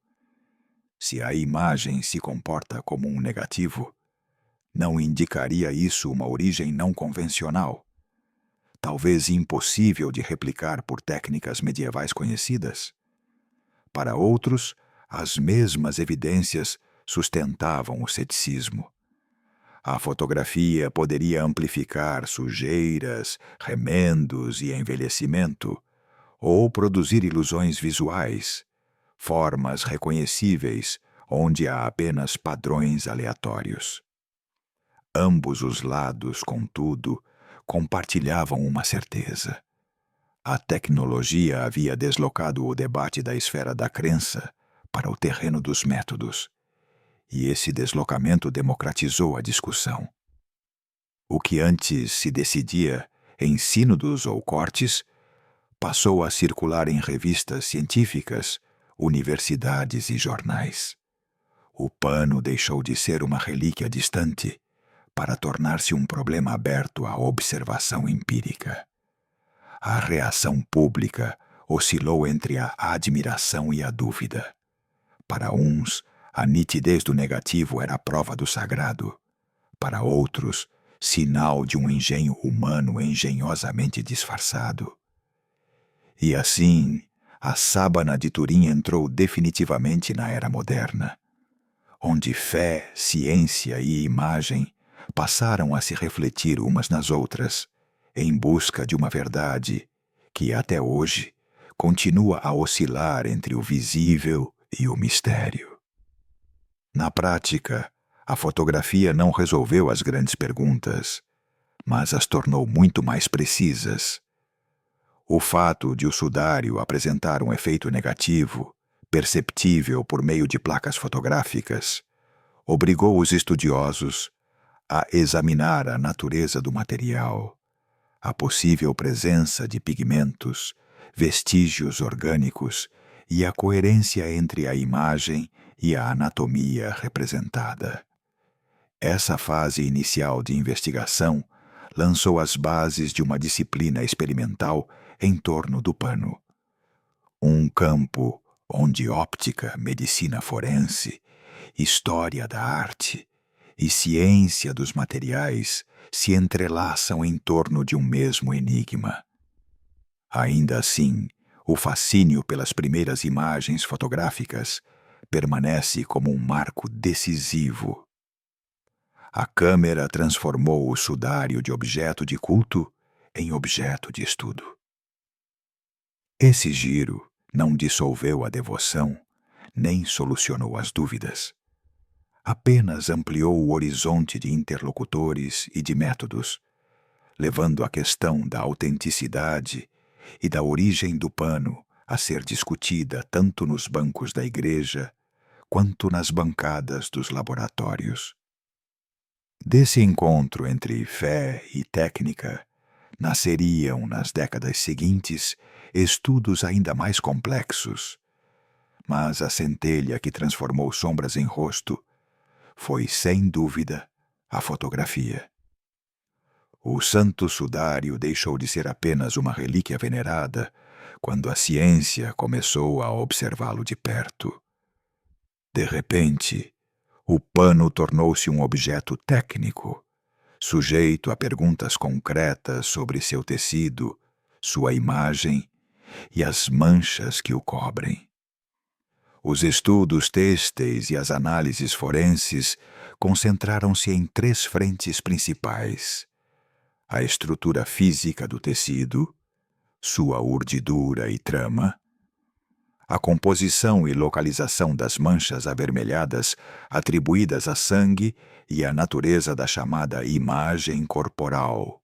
Se a imagem se comporta como um negativo, não indicaria isso uma origem não convencional, talvez impossível de replicar por técnicas medievais conhecidas? Para outros, as mesmas evidências sustentavam o ceticismo. A fotografia poderia amplificar sujeiras, remendos e envelhecimento, ou produzir ilusões visuais, formas reconhecíveis onde há apenas padrões aleatórios. Ambos os lados, contudo, compartilhavam uma certeza. A tecnologia havia deslocado o debate da esfera da crença para o terreno dos métodos, e esse deslocamento democratizou a discussão. O que antes se decidia em sínodos ou cortes passou a circular em revistas científicas, universidades e jornais. O pano deixou de ser uma relíquia distante para tornar-se um problema aberto à observação empírica. A reação pública oscilou entre a admiração e a dúvida. Para uns, a nitidez do negativo era a prova do sagrado. Para outros, sinal de um engenho humano engenhosamente disfarçado. E assim, a sábana de Turim entrou definitivamente na era moderna, onde fé, ciência e imagem passaram a se refletir umas nas outras, em busca de uma verdade que, até hoje, continua a oscilar entre o visível e o mistério. Na prática, a fotografia não resolveu as grandes perguntas, mas as tornou muito mais precisas. O fato de o sudário apresentar um efeito negativo, perceptível por meio de placas fotográficas, obrigou os estudiosos a examinar a natureza do material, a possível presença de pigmentos, vestígios orgânicos e a coerência entre a imagem e a anatomia representada. Essa fase inicial de investigação lançou as bases de uma disciplina experimental em torno do pano. Um campo onde óptica, medicina forense, história da arte e ciência dos materiais se entrelaçam em torno de um mesmo enigma. Ainda assim, o fascínio pelas primeiras imagens fotográficas permanece como um marco decisivo. A câmera transformou o sudário de objeto de culto em objeto de estudo. Esse giro não dissolveu a devoção, nem solucionou as dúvidas. Apenas ampliou o horizonte de interlocutores e de métodos, levando a questão da autenticidade e da origem do pano a ser discutida tanto nos bancos da igreja quanto nas bancadas dos laboratórios. Desse encontro entre fé e técnica, nasceriam nas décadas seguintes estudos ainda mais complexos, mas a centelha que transformou sombras em rosto foi, sem dúvida, a fotografia. O santo sudário deixou de ser apenas uma relíquia venerada quando a ciência começou a observá-lo de perto. De repente, o pano tornou-se um objeto técnico, sujeito a perguntas concretas sobre seu tecido, sua imagem e as manchas que o cobrem. Os estudos têxteis e as análises forenses concentraram-se em 3 frentes principais: a estrutura física do tecido, sua urdidura e trama, a composição e localização das manchas avermelhadas atribuídas a sangue e a natureza da chamada imagem corporal,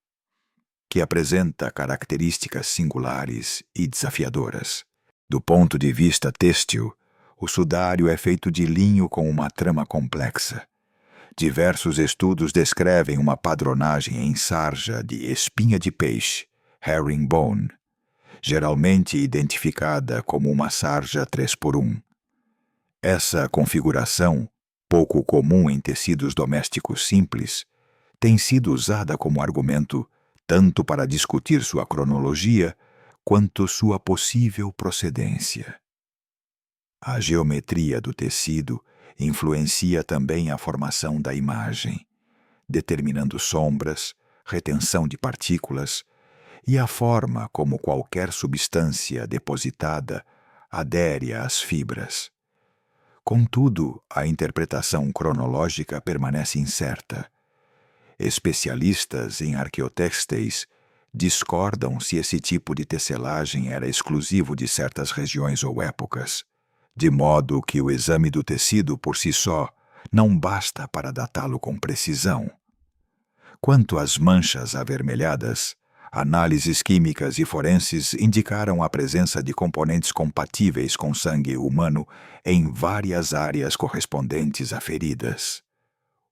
que apresenta características singulares e desafiadoras. Do ponto de vista têxtil, o sudário é feito de linho com uma trama complexa. Diversos estudos descrevem uma padronagem em sarja de espinha de peixe, herringbone, geralmente identificada como uma sarja 3x1. Essa configuração, pouco comum em tecidos domésticos simples, tem sido usada como argumento tanto para discutir sua cronologia quanto sua possível procedência. A geometria do tecido influencia também a formação da imagem, determinando sombras, retenção de partículas e a forma como qualquer substância depositada adere às fibras. Contudo, a interpretação cronológica permanece incerta. Especialistas em arqueotêxteis discordam se esse tipo de tecelagem era exclusivo de certas regiões ou épocas, de modo que o exame do tecido por si só não basta para datá-lo com precisão. Quanto às manchas avermelhadas, análises químicas e forenses indicaram a presença de componentes compatíveis com sangue humano em várias áreas correspondentes a feridas.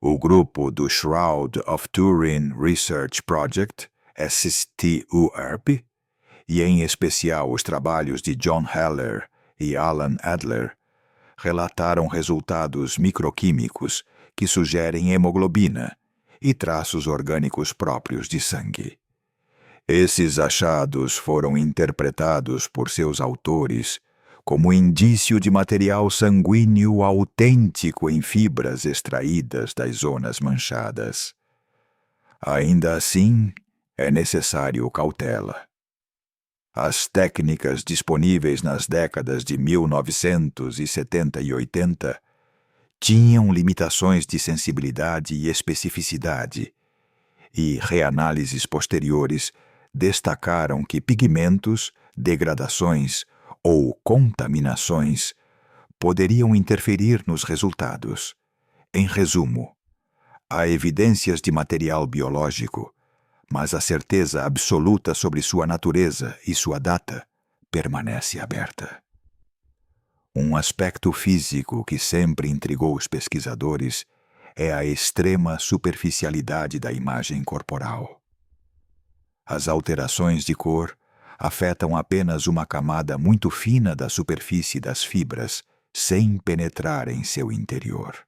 O grupo do Shroud of Turin Research Project, STURP, e em especial os trabalhos de John Heller e Alan Adler, relataram resultados microquímicos que sugerem hemoglobina e traços orgânicos próprios de sangue. Esses achados foram interpretados por seus autores como indício de material sanguíneo autêntico em fibras extraídas das zonas manchadas. Ainda assim, é necessário cautela. As técnicas disponíveis nas décadas de 1970 e 80 tinham limitações de sensibilidade e especificidade, e reanálises posteriores destacaram que pigmentos, degradações ou contaminações poderiam interferir nos resultados. Em resumo, há evidências de material biológico, mas a certeza absoluta sobre sua natureza e sua data permanece aberta. Um aspecto físico que sempre intrigou os pesquisadores é a extrema superficialidade da imagem corporal. As alterações de cor afetam apenas uma camada muito fina da superfície das fibras, sem penetrar em seu interior.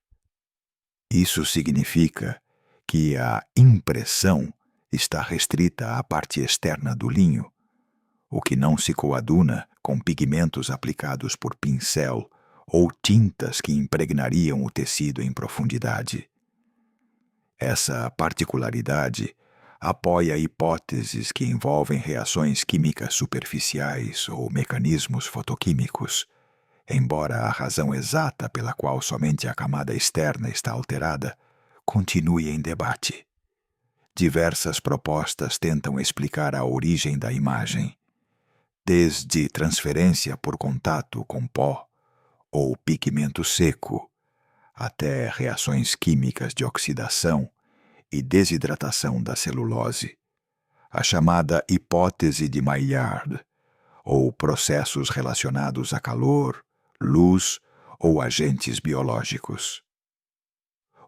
Isso significa que a impressão está restrita à parte externa do linho, o que não se coaduna com pigmentos aplicados por pincel ou tintas que impregnariam o tecido em profundidade. Essa particularidade apoia hipóteses que envolvem reações químicas superficiais ou mecanismos fotoquímicos, embora a razão exata pela qual somente a camada externa está alterada continue em debate. Diversas propostas tentam explicar a origem da imagem, desde transferência por contato com pó ou pigmento seco, até reações químicas de oxidação e desidratação da celulose, a chamada hipótese de Maillard, ou processos relacionados a calor, luz ou agentes biológicos.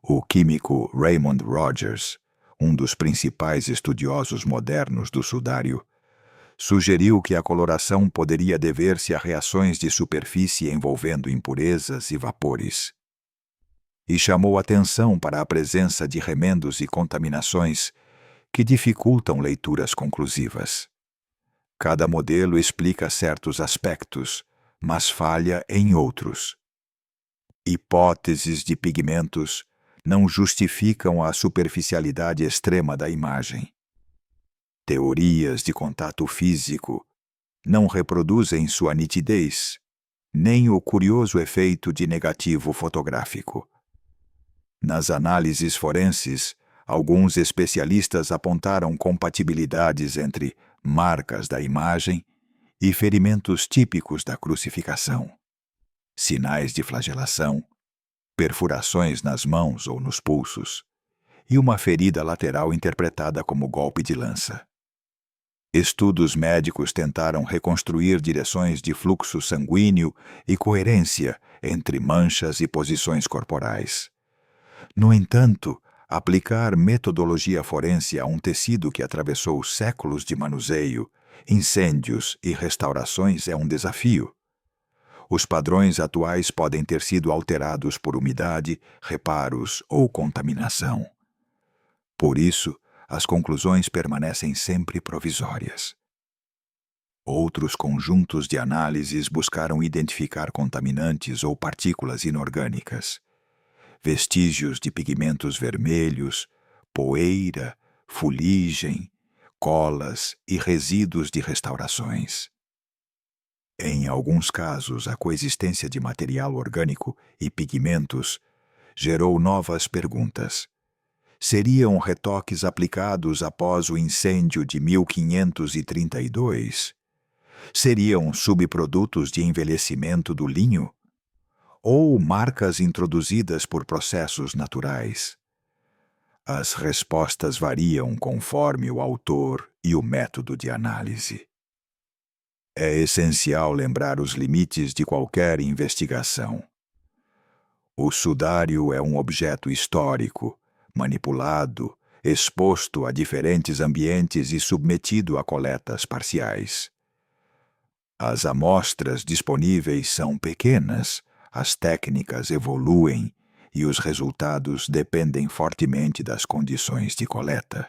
O químico Raymond Rogers, um dos principais estudiosos modernos do sudário, sugeriu que a coloração poderia dever-se a reações de superfície envolvendo impurezas e vapores, e chamou atenção para a presença de remendos e contaminações que dificultam leituras conclusivas. Cada modelo explica certos aspectos, mas falha em outros. Hipóteses de pigmentos não justificam a superficialidade extrema da imagem. Teorias de contato físico não reproduzem sua nitidez, nem o curioso efeito de negativo fotográfico. Nas análises forenses, alguns especialistas apontaram compatibilidades entre marcas da imagem e ferimentos típicos da crucificação, sinais de flagelação, perfurações nas mãos ou nos pulsos, e uma ferida lateral interpretada como golpe de lança. Estudos médicos tentaram reconstruir direções de fluxo sanguíneo e coerência entre manchas e posições corporais. No entanto, aplicar metodologia forense a um tecido que atravessou séculos de manuseio, incêndios e restaurações é um desafio. Os padrões atuais podem ter sido alterados por umidade, reparos ou contaminação. Por isso, as conclusões permanecem sempre provisórias. Outros conjuntos de análises buscaram identificar contaminantes ou partículas inorgânicas, vestígios de pigmentos vermelhos, poeira, fuligem, colas e resíduos de restaurações. Em alguns casos, a coexistência de material orgânico e pigmentos gerou novas perguntas. Seriam retoques aplicados após o incêndio de 1532? Seriam subprodutos de envelhecimento do linho? Ou marcas introduzidas por processos naturais? As respostas variam conforme o autor e o método de análise. É essencial lembrar os limites de qualquer investigação. O sudário é um objeto histórico, manipulado, exposto a diferentes ambientes e submetido a coletas parciais. As amostras disponíveis são pequenas, as técnicas evoluem e os resultados dependem fortemente das condições de coleta.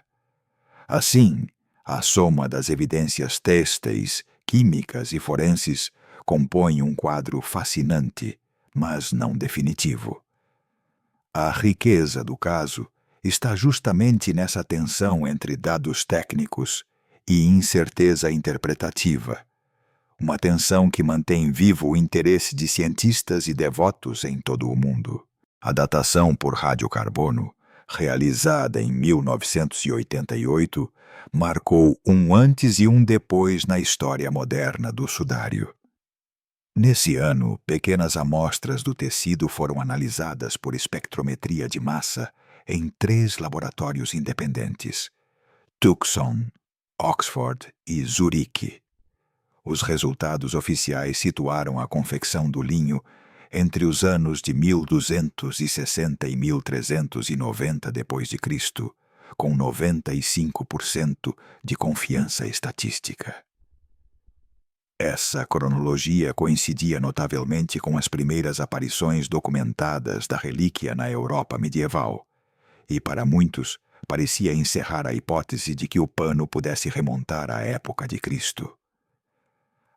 Assim, a soma das evidências têxteis, químicas e forenses compõe um quadro fascinante, mas não definitivo. A riqueza do caso está justamente nessa tensão entre dados técnicos e incerteza interpretativa, uma tensão que mantém vivo o interesse de cientistas e devotos em todo o mundo. A datação por radiocarbono, realizada em 1988, marcou um antes e um depois na história moderna do sudário. Nesse ano, pequenas amostras do tecido foram analisadas por espectrometria de massa em 3 laboratórios independentes: Tucson, Oxford e Zurique. Os resultados oficiais situaram a confecção do linho entre os anos de 1260 e 1390 d.C., com 95% de confiança estatística. Essa cronologia coincidia notavelmente com as primeiras aparições documentadas da relíquia na Europa medieval, e para muitos parecia encerrar a hipótese de que o pano pudesse remontar à época de Cristo.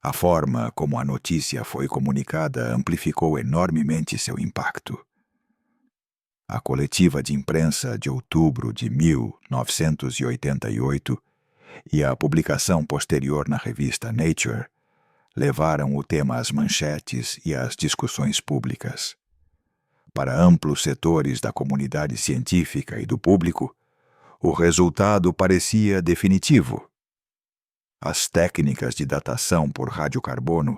A forma como a notícia foi comunicada amplificou enormemente seu impacto. A coletiva de imprensa de outubro de 1988 e a publicação posterior na revista Nature levaram o tema às manchetes e às discussões públicas. Para amplos setores da comunidade científica e do público, o resultado parecia definitivo. As técnicas de datação por radiocarbono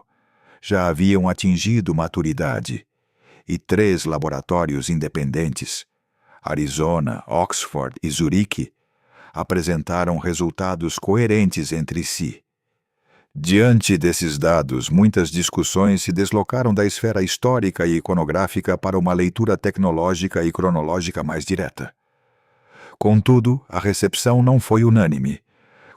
já haviam atingido maturidade e 3 laboratórios independentes, Arizona, Oxford e Zurique, apresentaram resultados coerentes entre si. Diante desses dados, muitas discussões se deslocaram da esfera histórica e iconográfica para uma leitura tecnológica e cronológica mais direta. Contudo, a recepção não foi unânime.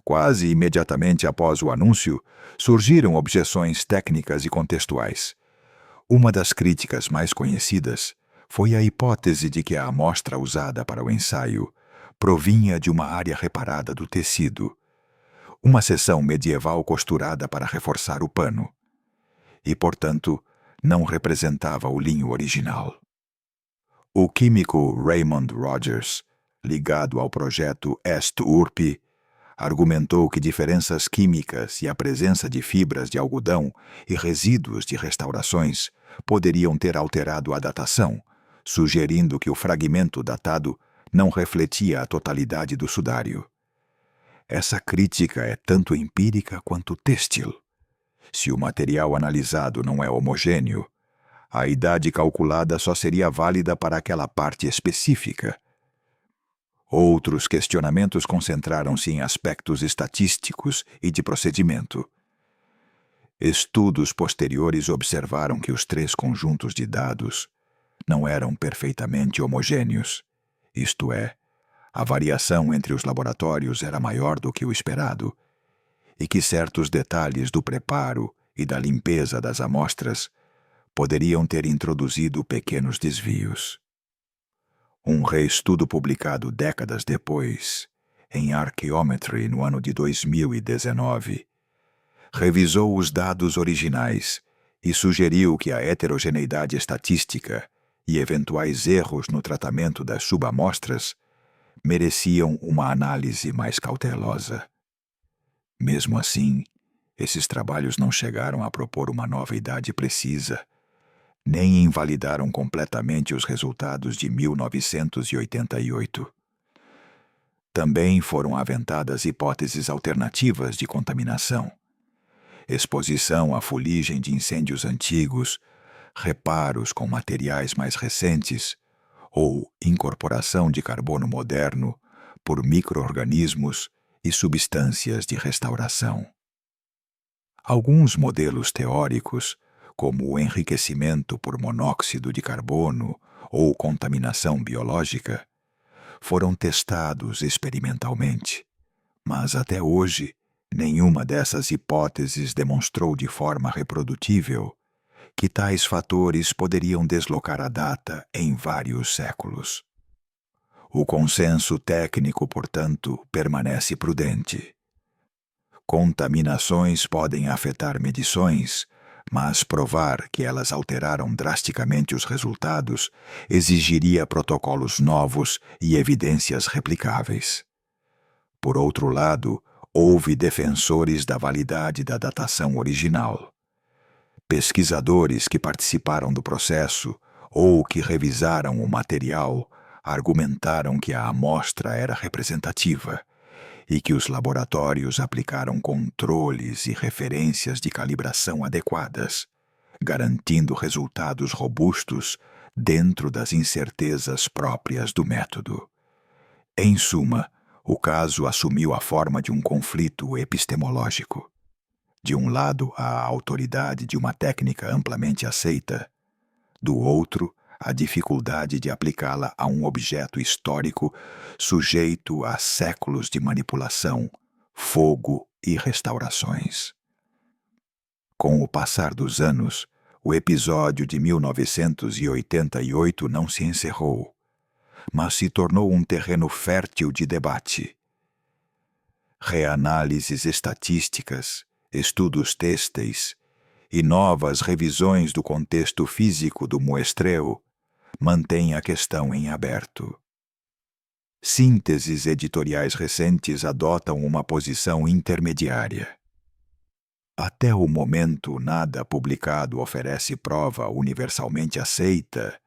Quase imediatamente após o anúncio, surgiram objeções técnicas e contextuais. Uma das críticas mais conhecidas foi a hipótese de que a amostra usada para o ensaio provinha de uma área reparada do tecido, uma seção medieval costurada para reforçar o pano, e, portanto, não representava o linho original. O químico Raymond Rogers, ligado ao projeto Est-Urp, argumentou que diferenças químicas e a presença de fibras de algodão e resíduos de restaurações poderiam ter alterado a datação, sugerindo que o fragmento datado não refletia a totalidade do sudário. Essa crítica é tanto empírica quanto têxtil. Se o material analisado não é homogêneo, a idade calculada só seria válida para aquela parte específica. Outros questionamentos concentraram-se em aspectos estatísticos e de procedimento. Estudos posteriores observaram que os 3 conjuntos de dados não eram perfeitamente homogêneos, isto é, a variação entre os laboratórios era maior do que o esperado, e que certos detalhes do preparo e da limpeza das amostras poderiam ter introduzido pequenos desvios. Um reestudo publicado décadas depois, em Archaeometry no ano de 2019, revisou os dados originais e sugeriu que a heterogeneidade estatística e eventuais erros no tratamento das subamostras mereciam uma análise mais cautelosa. Mesmo assim, esses trabalhos não chegaram a propor uma nova idade precisa, nem invalidaram completamente os resultados de 1988. Também foram aventadas hipóteses alternativas de contaminação. Exposição à fuligem de incêndios antigos, reparos com materiais mais recentes ou incorporação de carbono moderno por micro-organismos e substâncias de restauração. Alguns modelos teóricos, como o enriquecimento por monóxido de carbono ou contaminação biológica, foram testados experimentalmente, mas até hoje nenhuma dessas hipóteses demonstrou de forma reprodutível que tais fatores poderiam deslocar a data em vários séculos. O consenso técnico, portanto, permanece prudente. Contaminações podem afetar medições, mas provar que elas alteraram drasticamente os resultados exigiria protocolos novos e evidências replicáveis. Por outro lado, houve defensores da validade da datação original. Pesquisadores que participaram do processo ou que revisaram o material argumentaram que a amostra era representativa e que os laboratórios aplicaram controles e referências de calibração adequadas, garantindo resultados robustos dentro das incertezas próprias do método. Em suma, o caso assumiu a forma de um conflito epistemológico. De um lado, a autoridade de uma técnica amplamente aceita. do outro, a dificuldade de aplicá-la a um objeto histórico sujeito a séculos de manipulação, fogo e restaurações. Com o passar dos anos, o episódio de 1988 não se encerrou, mas se tornou um terreno fértil de debate. Reanálises estatísticas, estudos têxteis e novas revisões do contexto físico do muestreu mantêm a questão em aberto. Sínteses editoriais recentes adotam uma posição intermediária. Até o momento, nada publicado oferece prova universalmente aceita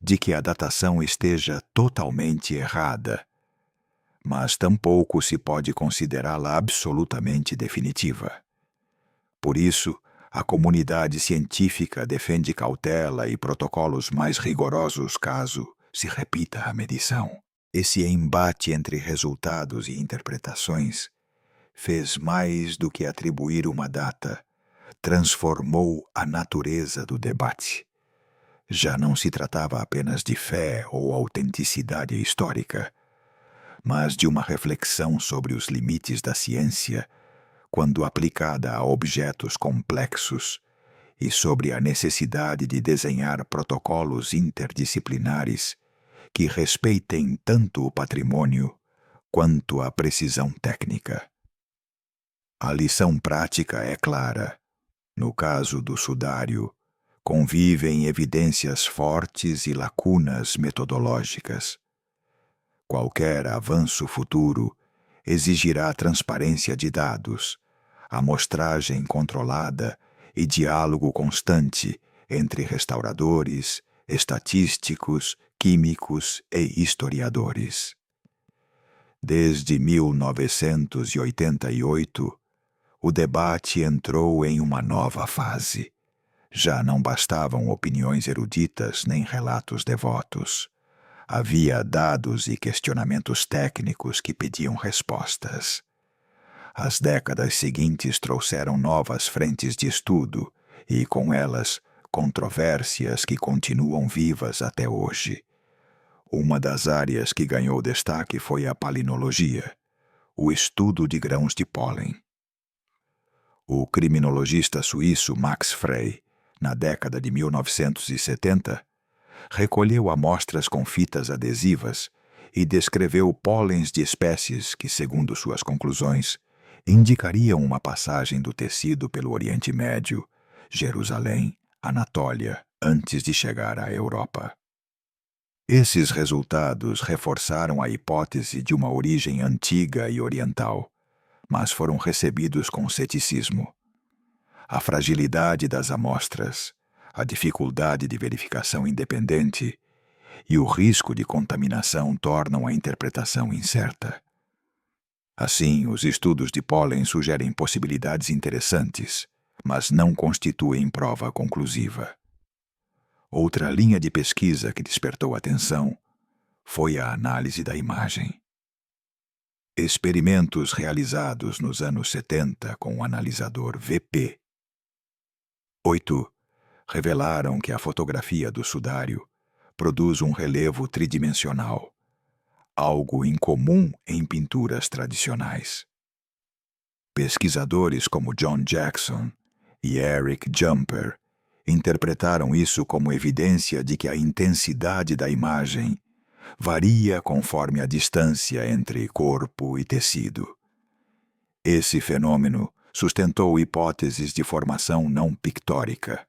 de que a datação esteja totalmente errada, mas tampouco se pode considerá-la absolutamente definitiva. Por isso, a comunidade científica defende cautela e protocolos mais rigorosos caso se repita a medição. Esse embate entre resultados e interpretações fez mais do que atribuir uma data, transformou a natureza do debate. Já não se tratava apenas de fé ou autenticidade histórica, mas de uma reflexão sobre os limites da ciência quando aplicada a objetos complexos e sobre a necessidade de desenhar protocolos interdisciplinares que respeitem tanto o patrimônio quanto a precisão técnica. A lição prática é clara. No caso do sudário, convivem evidências fortes e lacunas metodológicas. Qualquer avanço futuro exigirá transparência de dados, amostragem controlada e diálogo constante entre restauradores, estatísticos, químicos e historiadores. Desde 1988, o debate entrou em uma nova fase. Já não bastavam opiniões eruditas nem relatos devotos. Havia dados e questionamentos técnicos que pediam respostas. As décadas seguintes trouxeram novas frentes de estudo e, com elas, controvérsias que continuam vivas até hoje. Uma das áreas que ganhou destaque foi a palinologia, o estudo de grãos de pólen. O criminologista suíço Max Frey, na década de 1970, recolheu amostras com fitas adesivas e descreveu pólens de espécies que, segundo suas conclusões, indicariam uma passagem do tecido pelo Oriente Médio, Jerusalém, Anatólia, antes de chegar à Europa. Esses resultados reforçaram a hipótese de uma origem antiga e oriental, mas foram recebidos com ceticismo. A fragilidade das amostras, a dificuldade de verificação independente e o risco de contaminação tornam a interpretação incerta. Assim, os estudos de pólen sugerem possibilidades interessantes, mas não constituem prova conclusiva. Outra linha de pesquisa que despertou atenção foi a análise da imagem. Experimentos realizados nos anos 70 com o analisador VP8 revelaram que a fotografia do sudário produz um relevo tridimensional, algo incomum em pinturas tradicionais. Pesquisadores como John Jackson e Eric Jumper interpretaram isso como evidência de que a intensidade da imagem varia conforme a distância entre corpo e tecido. Esse fenômeno sustentou hipóteses de formação não pictórica.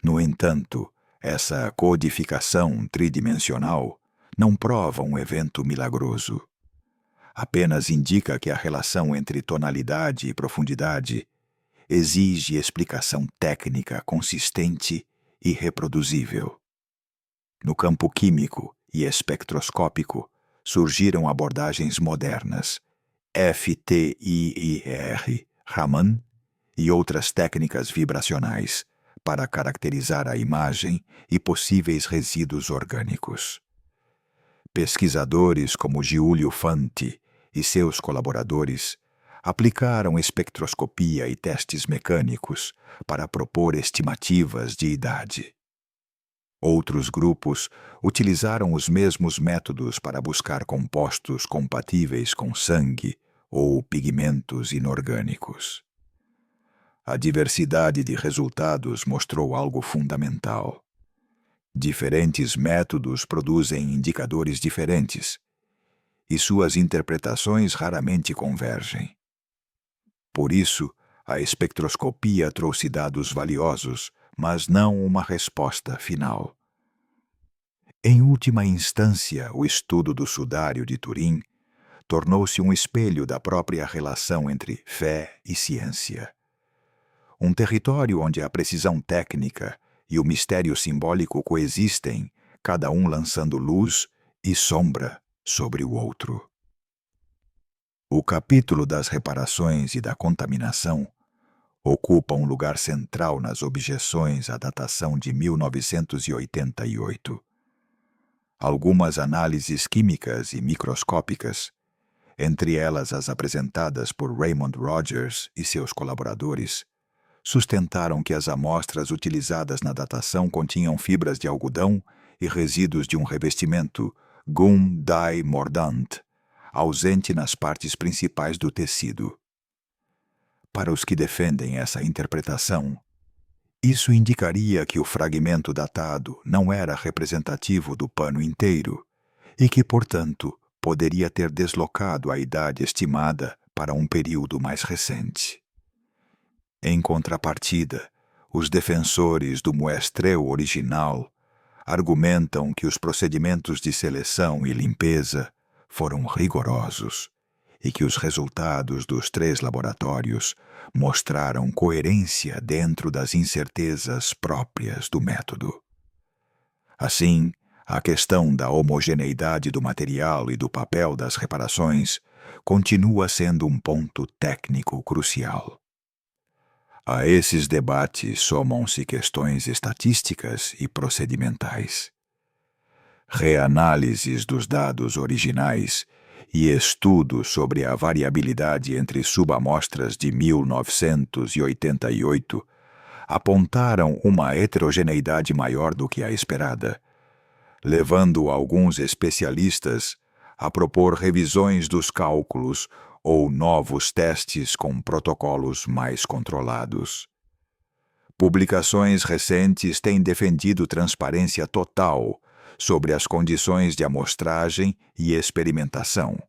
No entanto, essa codificação tridimensional não prova um evento milagroso. Apenas indica que a relação entre tonalidade e profundidade exige explicação técnica consistente e reproduzível. No campo químico e espectroscópico, surgiram abordagens modernas, FTIR, Raman e outras técnicas vibracionais, para caracterizar a imagem e possíveis resíduos orgânicos. Pesquisadores como Giulio Fanti e seus colaboradores aplicaram espectroscopia e testes mecânicos para propor estimativas de idade. Outros grupos utilizaram os mesmos métodos para buscar compostos compatíveis com sangue ou pigmentos inorgânicos. A diversidade de resultados mostrou algo fundamental. Diferentes métodos produzem indicadores diferentes, e suas interpretações raramente convergem. Por isso, a espectroscopia trouxe dados valiosos, mas não uma resposta final. Em última instância, o estudo do sudário de Turim tornou-se um espelho da própria relação entre fé e ciência. Um território onde a precisão técnica e o mistério simbólico coexistem, cada um lançando luz e sombra sobre o outro. O capítulo das reparações e da contaminação ocupa um lugar central nas objeções à datação de 1988. Algumas análises químicas e microscópicas, entre elas as apresentadas por Raymond Rogers e seus colaboradores, sustentaram que as amostras utilizadas na datação continham fibras de algodão e resíduos de um revestimento gum dye mordant, ausente nas partes principais do tecido. Para os que defendem essa interpretação, isso indicaria que o fragmento datado não era representativo do pano inteiro e que, portanto, poderia ter deslocado a idade estimada para um período mais recente. Em contrapartida, os defensores do muestreu original argumentam que os procedimentos de seleção e limpeza foram rigorosos e que os resultados dos 3 laboratórios mostraram coerência dentro das incertezas próprias do método. Assim, a questão da homogeneidade do material e do papel das reparações continua sendo um ponto técnico crucial. A esses debates somam-se questões estatísticas e procedimentais. Reanálises dos dados originais e estudos sobre a variabilidade entre subamostras de 1988 apontaram uma heterogeneidade maior do que a esperada, levando alguns especialistas a propor revisões dos cálculos ou novos testes com protocolos mais controlados. Publicações recentes têm defendido transparência total sobre as condições de amostragem e experimentação,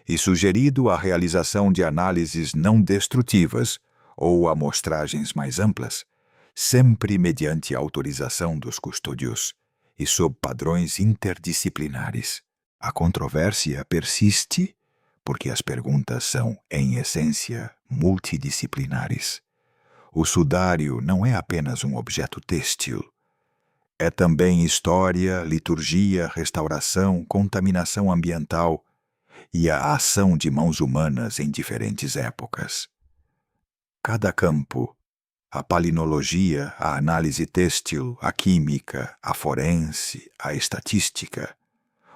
e sugerido a realização de análises não destrutivas ou amostragens mais amplas, sempre mediante autorização dos custódios e sob padrões interdisciplinares. A controvérsia persiste porque as perguntas são, em essência, multidisciplinares. O sudário não é apenas um objeto têxtil. É também história, liturgia, restauração, contaminação ambiental e a ação de mãos humanas em diferentes épocas. Cada campo, a palinologia, a análise têxtil, a química, a forense, a estatística,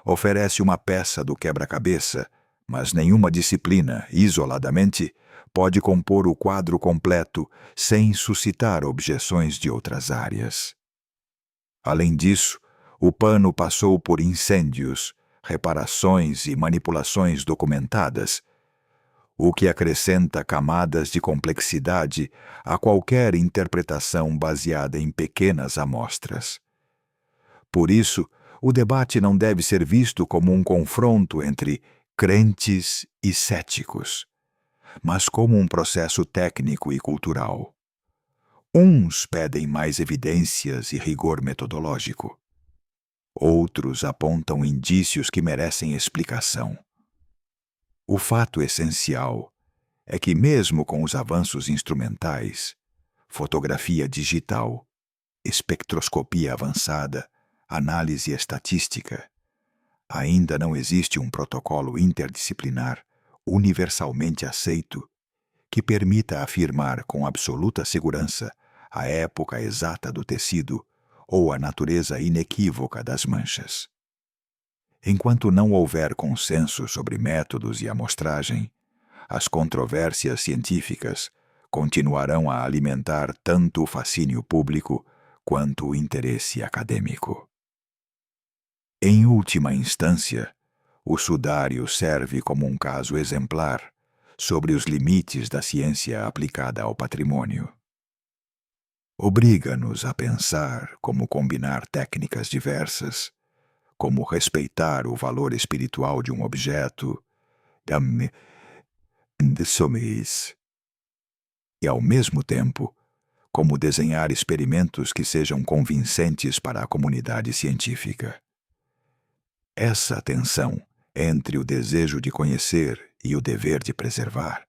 oferece uma peça do quebra-cabeça, mas nenhuma disciplina, isoladamente, pode compor o quadro completo sem suscitar objeções de outras áreas. Além disso, o pano passou por incêndios, reparações e manipulações documentadas, o que acrescenta camadas de complexidade a qualquer interpretação baseada em pequenas amostras. Por isso, o debate não deve ser visto como um confronto entre crentes e céticos, mas como um processo técnico e cultural. Uns pedem mais evidências e rigor metodológico. Outros apontam indícios que merecem explicação. O fato essencial é que, mesmo com os avanços instrumentais, fotografia digital, espectroscopia avançada, análise estatística, ainda não existe um protocolo interdisciplinar universalmente aceito que permita afirmar com absoluta segurança a época exata do tecido ou a natureza inequívoca das manchas. Enquanto não houver consenso sobre métodos e amostragem, as controvérsias científicas continuarão a alimentar tanto o fascínio público quanto o interesse acadêmico. Em última instância, o sudário serve como um caso exemplar sobre os limites da ciência aplicada ao patrimônio. Obriga-nos a pensar como combinar técnicas diversas, como respeitar o valor espiritual de um objeto, e ao mesmo tempo, como desenhar experimentos que sejam convincentes para a comunidade científica. Essa tensão entre o desejo de conhecer e o dever de preservar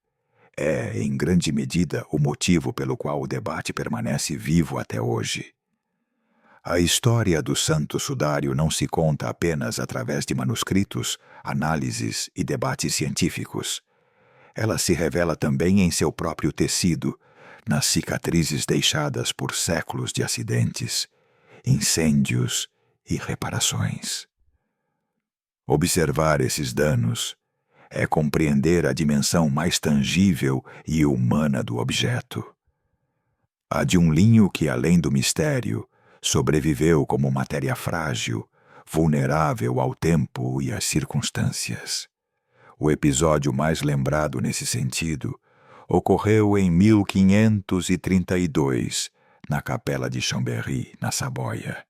é, em grande medida, o motivo pelo qual o debate permanece vivo até hoje. A história do Santo Sudário não se conta apenas através de manuscritos, análises e debates científicos. Ela se revela também em seu próprio tecido, nas cicatrizes deixadas por séculos de acidentes, incêndios e reparações. Observar esses danos é compreender a dimensão mais tangível e humana do objeto. A de um linho que, além do mistério, sobreviveu como matéria frágil, vulnerável ao tempo e às circunstâncias. O episódio mais lembrado nesse sentido ocorreu em 1532, na Capela de Chambéry, na Saboia.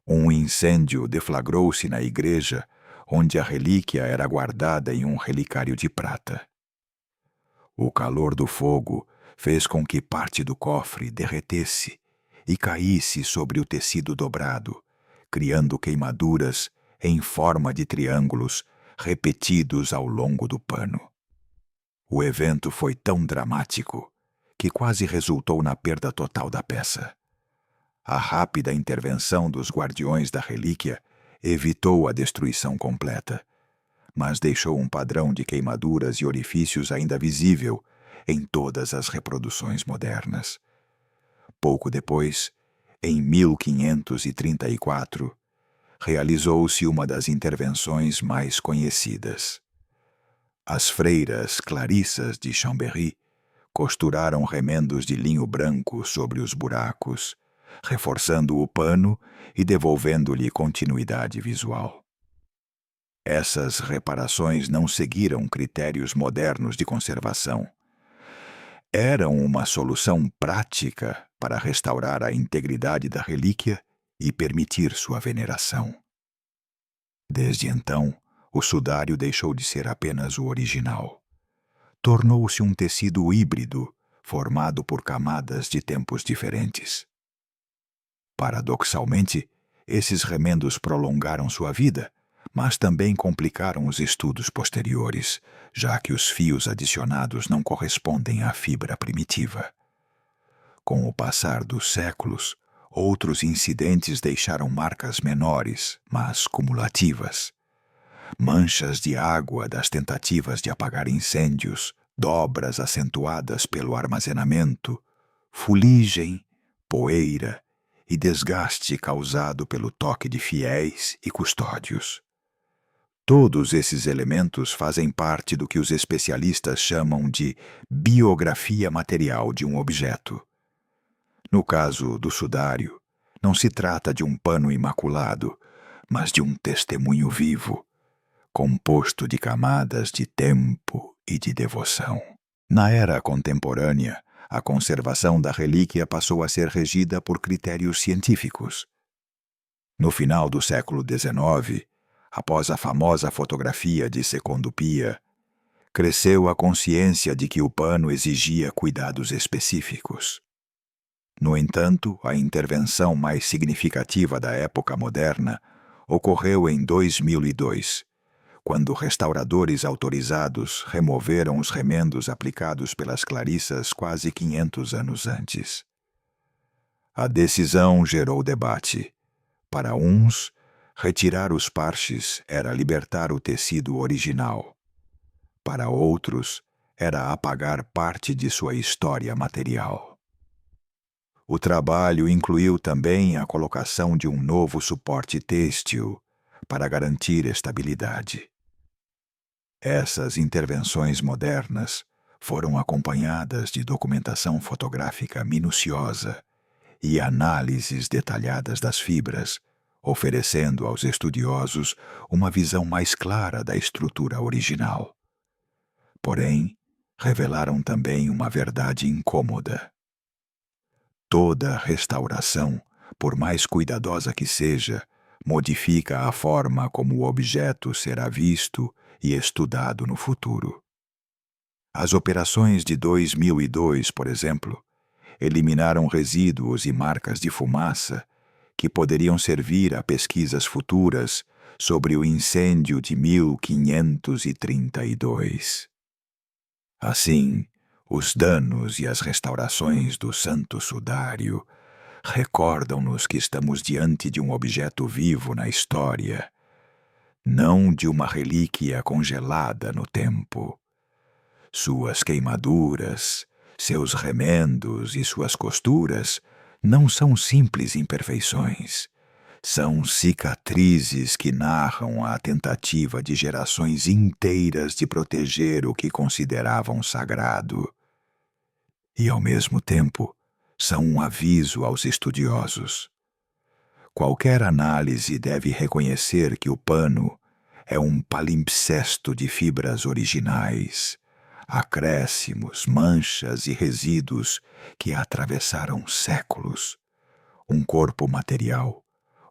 Um incêndio deflagrou-se na igreja, onde a relíquia era guardada em um relicário de prata. O calor do fogo fez com que parte do cofre derretesse e caísse sobre o tecido dobrado, criando queimaduras em forma de triângulos repetidos ao longo do pano. O evento foi tão dramático que quase resultou na perda total da peça. A rápida intervenção dos guardiões da relíquia evitou a destruição completa, mas deixou um padrão de queimaduras e orifícios ainda visível em todas as reproduções modernas. Pouco depois, em 1534, realizou-se uma das intervenções mais conhecidas. As freiras Clarissas de Chambéry costuraram remendos de linho branco sobre os buracos, reforçando o pano e devolvendo-lhe continuidade visual. Essas reparações não seguiram critérios modernos de conservação. Eram uma solução prática para restaurar a integridade da relíquia e permitir sua veneração. Desde então, o sudário deixou de ser apenas o original. Tornou-se um tecido híbrido, formado por camadas de tempos diferentes. Paradoxalmente, esses remendos prolongaram sua vida, mas também complicaram os estudos posteriores, já que os fios adicionados não correspondem à fibra primitiva. Com o passar dos séculos, outros incidentes deixaram marcas menores, mas cumulativas. Manchas de água das tentativas de apagar incêndios, dobras acentuadas pelo armazenamento, fuligem, poeira e desgaste causado pelo toque de fiéis e custódios. Todos esses elementos fazem parte do que os especialistas chamam de biografia material de um objeto. No caso do sudário, não se trata de um pano imaculado, mas de um testemunho vivo, composto de camadas de tempo e de devoção. Na era contemporânea, a conservação da relíquia passou a ser regida por critérios científicos. No final do século XIX, após a famosa fotografia de Secondo Pia, cresceu a consciência de que o pano exigia cuidados específicos. No entanto, a intervenção mais significativa da época moderna ocorreu em 2002, quando restauradores autorizados removeram os remendos aplicados pelas Clarissas quase 500 anos antes. A decisão gerou debate. Para uns, retirar os parches era libertar o tecido original. Para outros, era apagar parte de sua história material. O trabalho incluiu também a colocação de um novo suporte têxtil para garantir estabilidade. Essas intervenções modernas foram acompanhadas de documentação fotográfica minuciosa e análises detalhadas das fibras, oferecendo aos estudiosos uma visão mais clara da estrutura original. Porém, revelaram também uma verdade incômoda. Toda restauração, por mais cuidadosa que seja, modifica a forma como o objeto será visto e estudado no futuro. As operações de 2002, por exemplo, eliminaram resíduos e marcas de fumaça que poderiam servir a pesquisas futuras sobre o incêndio de 1532. Assim, os danos e as restaurações do Santo Sudário recordam-nos que estamos diante de um objeto vivo na história, não de uma relíquia congelada no tempo. Suas queimaduras, seus remendos e suas costuras não são simples imperfeições. São cicatrizes que narram a tentativa de gerações inteiras de proteger o que consideravam sagrado. E, ao mesmo tempo, são um aviso aos estudiosos. Qualquer análise deve reconhecer que o pano é um palimpsesto de fibras originais, acréscimos, manchas e resíduos que atravessaram séculos. Um corpo material,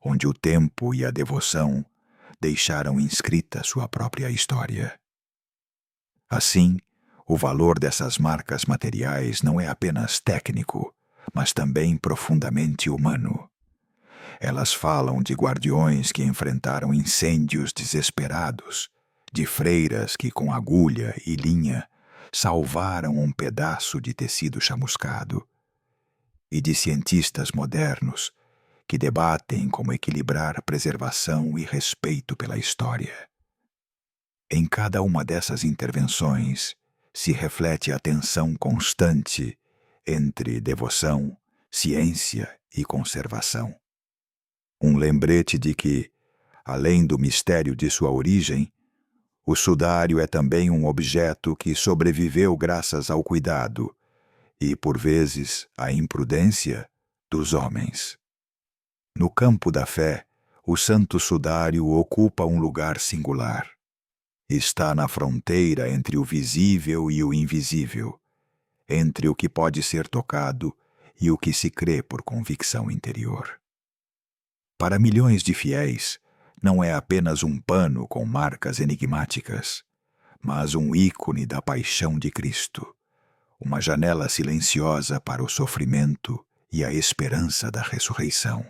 onde o tempo e a devoção deixaram inscrita sua própria história. Assim, o valor dessas marcas materiais não é apenas técnico, mas também profundamente humano. Elas falam de guardiões que enfrentaram incêndios desesperados, de freiras que, com agulha e linha, salvaram um pedaço de tecido chamuscado, e de cientistas modernos que debatem como equilibrar preservação e respeito pela história. Em cada uma dessas intervenções se reflete a tensão constante entre devoção, ciência e conservação. Um lembrete de que, além do mistério de sua origem, o sudário é também um objeto que sobreviveu graças ao cuidado e, por vezes, à imprudência dos homens. No campo da fé, o Santo Sudário ocupa um lugar singular. Está na fronteira entre o visível e o invisível, entre o que pode ser tocado e o que se crê por convicção interior. Para milhões de fiéis, não é apenas um pano com marcas enigmáticas, mas um ícone da paixão de Cristo, uma janela silenciosa para o sofrimento e a esperança da ressurreição.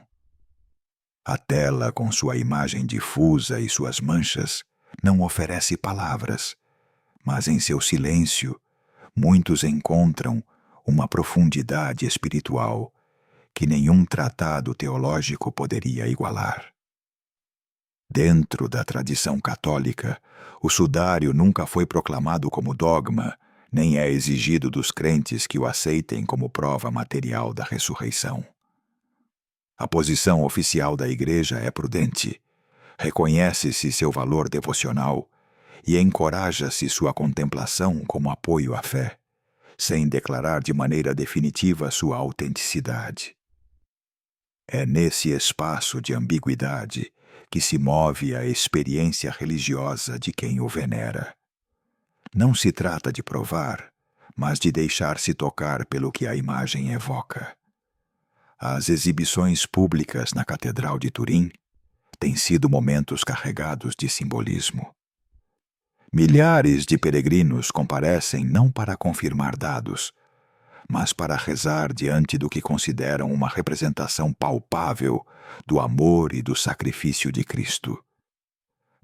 A tela, com sua imagem difusa e suas manchas, não oferece palavras, mas em seu silêncio, muitos encontram uma profundidade espiritual que nenhum tratado teológico poderia igualar. Dentro da tradição católica, o sudário nunca foi proclamado como dogma, nem é exigido dos crentes que o aceitem como prova material da ressurreição. A posição oficial da Igreja é prudente. Reconhece-se seu valor devocional e encoraja-se sua contemplação como apoio à fé, sem declarar de maneira definitiva sua autenticidade. É nesse espaço de ambiguidade que se move a experiência religiosa de quem o venera. Não se trata de provar, mas de deixar-se tocar pelo que a imagem evoca. As exibições públicas na Catedral de Turim têm sido momentos carregados de simbolismo. Milhares de peregrinos comparecem não para confirmar dados, mas para rezar diante do que consideram uma representação palpável do amor e do sacrifício de Cristo.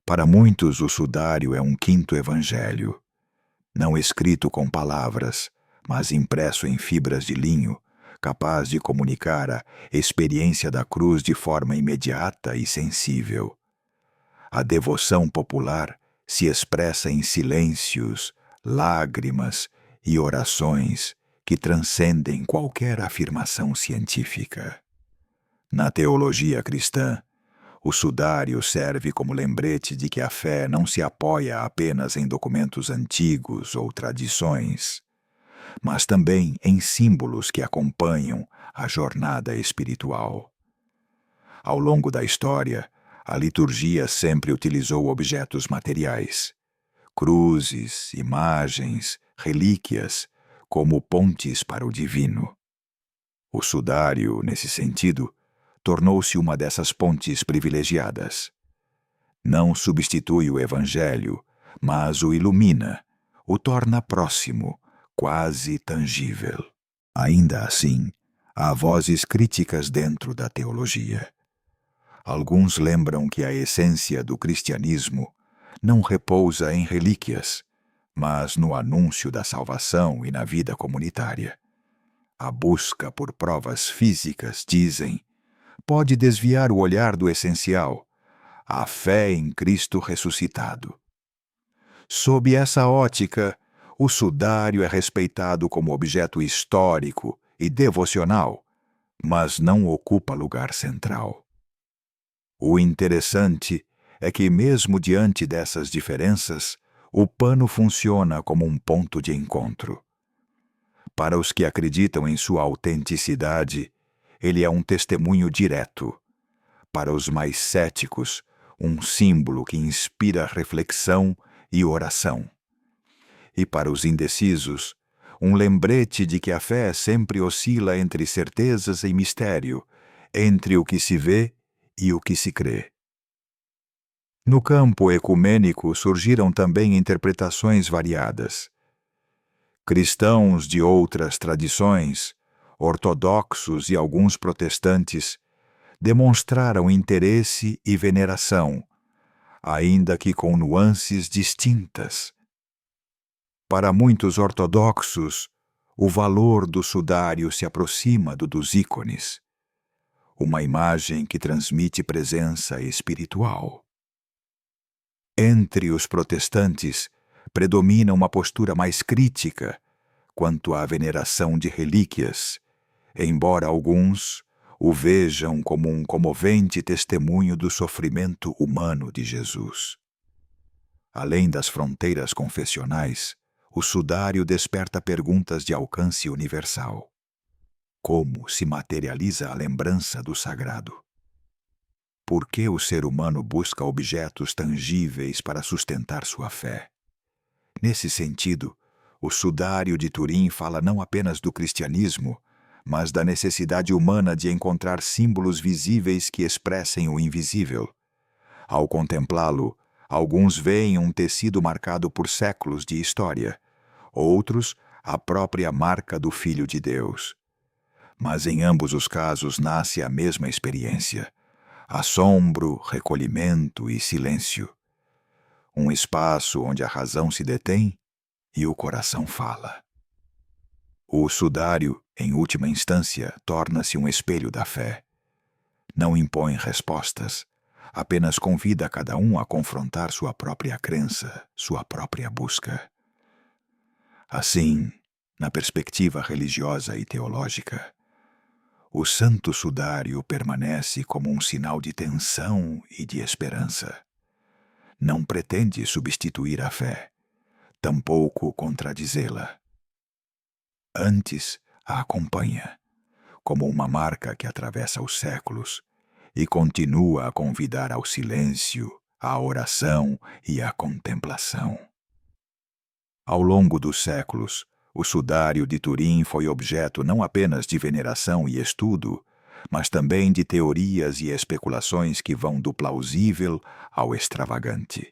Para muitos, o sudário é um quinto evangelho, não escrito com palavras, mas impresso em fibras de linho, capaz de comunicar a experiência da cruz de forma imediata e sensível. A devoção popular se expressa em silêncios, lágrimas e orações que transcendem qualquer afirmação científica. Na teologia cristã, o sudário serve como lembrete de que a fé não se apoia apenas em documentos antigos ou tradições, mas também em símbolos que acompanham a jornada espiritual. Ao longo da história, a liturgia sempre utilizou objetos materiais, cruzes, imagens, relíquias, como pontes para o divino. O sudário, nesse sentido, tornou-se uma dessas pontes privilegiadas. Não substitui o Evangelho, mas o ilumina, o torna próximo, quase tangível. Ainda assim, há vozes críticas dentro da teologia. Alguns lembram que a essência do cristianismo não repousa em relíquias, mas no anúncio da salvação e na vida comunitária. A busca por provas físicas, dizem, pode desviar o olhar do essencial, a fé em Cristo ressuscitado. Sob essa ótica, o sudário é respeitado como objeto histórico e devocional, mas não ocupa lugar central. O interessante é que, mesmo diante dessas diferenças, o pano funciona como um ponto de encontro. Para os que acreditam em sua autenticidade, ele é um testemunho direto. Para os mais céticos, um símbolo que inspira reflexão e oração. E para os indecisos, um lembrete de que a fé sempre oscila entre certezas e mistério, entre o que se vê e o que se crê. No campo ecumênico surgiram também interpretações variadas. Cristãos de outras tradições, ortodoxos e alguns protestantes, demonstraram interesse e veneração, ainda que com nuances distintas. Para muitos ortodoxos, o valor do sudário se aproxima do dos ícones, uma imagem que transmite presença espiritual. Entre os protestantes, predomina uma postura mais crítica quanto à veneração de relíquias, embora alguns o vejam como um comovente testemunho do sofrimento humano de Jesus. Além das fronteiras confessionais, o sudário desperta perguntas de alcance universal. Como se materializa a lembrança do sagrado? Por que o ser humano busca objetos tangíveis para sustentar sua fé? Nesse sentido, o sudário de Turim fala não apenas do cristianismo, mas da necessidade humana de encontrar símbolos visíveis que expressem o invisível. Ao contemplá-lo, alguns veem um tecido marcado por séculos de história, outros a própria marca do Filho de Deus. Mas em ambos os casos nasce a mesma experiência: assombro, recolhimento e silêncio. Um espaço onde a razão se detém e o coração fala. O sudário, em última instância, torna-se um espelho da fé. Não impõe respostas, apenas convida cada um a confrontar sua própria crença, sua própria busca. Assim, na perspectiva religiosa e teológica, o santo sudário permanece como um sinal de tensão e de esperança. Não pretende substituir a fé, tampouco contradizê-la. Antes, a acompanha, como uma marca que atravessa os séculos e continua a convidar ao silêncio, à oração e à contemplação. Ao longo dos séculos, o sudário de Turim foi objeto não apenas de veneração e estudo, mas também de teorias e especulações que vão do plausível ao extravagante.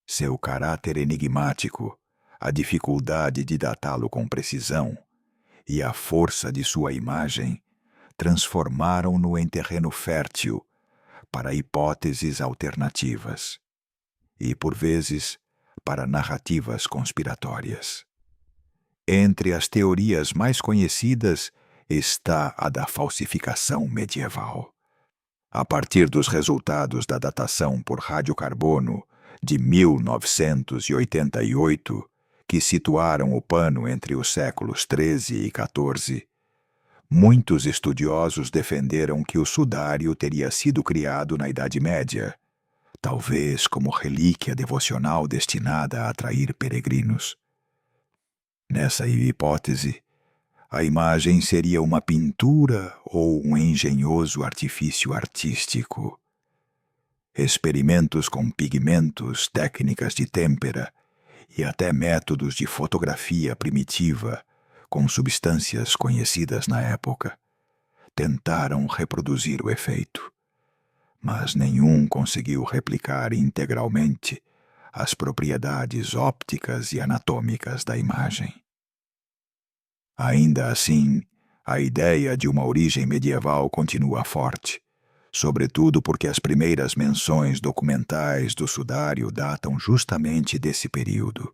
Seu caráter enigmático, a dificuldade de datá-lo com precisão e a força de sua imagem transformaram-no em terreno fértil para hipóteses alternativas e, por vezes, para narrativas conspiratórias. Entre as teorias mais conhecidas está a da falsificação medieval. A partir dos resultados da datação por radiocarbono de 1988, que situaram o pano entre os séculos XIII e XIV, muitos estudiosos defenderam que o sudário teria sido criado na Idade Média, talvez como relíquia devocional destinada a atrair peregrinos. Nessa hipótese, a imagem seria uma pintura ou um engenhoso artifício artístico. Experimentos com pigmentos, técnicas de têmpera e até métodos de fotografia primitiva, com substâncias conhecidas na época, tentaram reproduzir o efeito, mas nenhum conseguiu replicar integralmente as propriedades ópticas e anatômicas da imagem. Ainda assim, a ideia de uma origem medieval continua forte, sobretudo porque as primeiras menções documentais do sudário datam justamente desse período.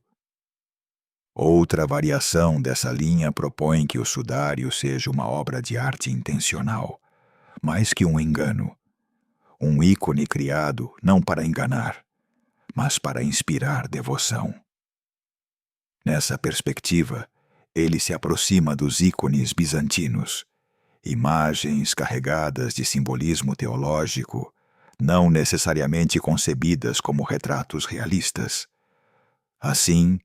Outra variação dessa linha propõe que o sudário seja uma obra de arte intencional, mais que um engano, um ícone criado não para enganar, mas para inspirar devoção. Nessa perspectiva, ele se aproxima dos ícones bizantinos, imagens carregadas de simbolismo teológico, não necessariamente concebidas como retratos realistas. Assim,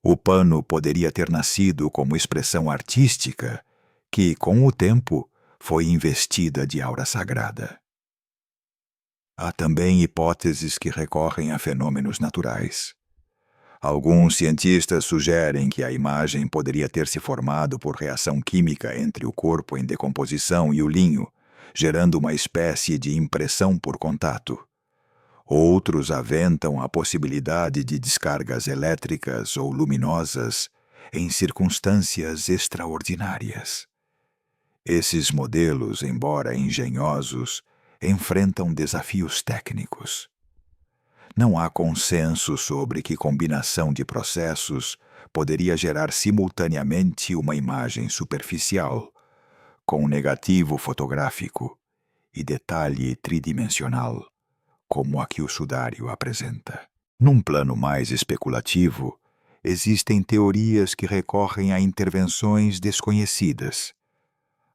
o pano poderia ter nascido como expressão artística que, com o tempo, foi investida de aura sagrada. Há também hipóteses que recorrem a fenômenos naturais. Alguns cientistas sugerem que a imagem poderia ter se formado por reação química entre o corpo em decomposição e o linho, gerando uma espécie de impressão por contato. Outros aventam a possibilidade de descargas elétricas ou luminosas em circunstâncias extraordinárias. Esses modelos, embora engenhosos, enfrentam desafios técnicos. Não há consenso sobre que combinação de processos poderia gerar simultaneamente uma imagem superficial, com negativo fotográfico e detalhe tridimensional, como a que o sudário apresenta. Num plano mais especulativo, existem teorias que recorrem a intervenções desconhecidas.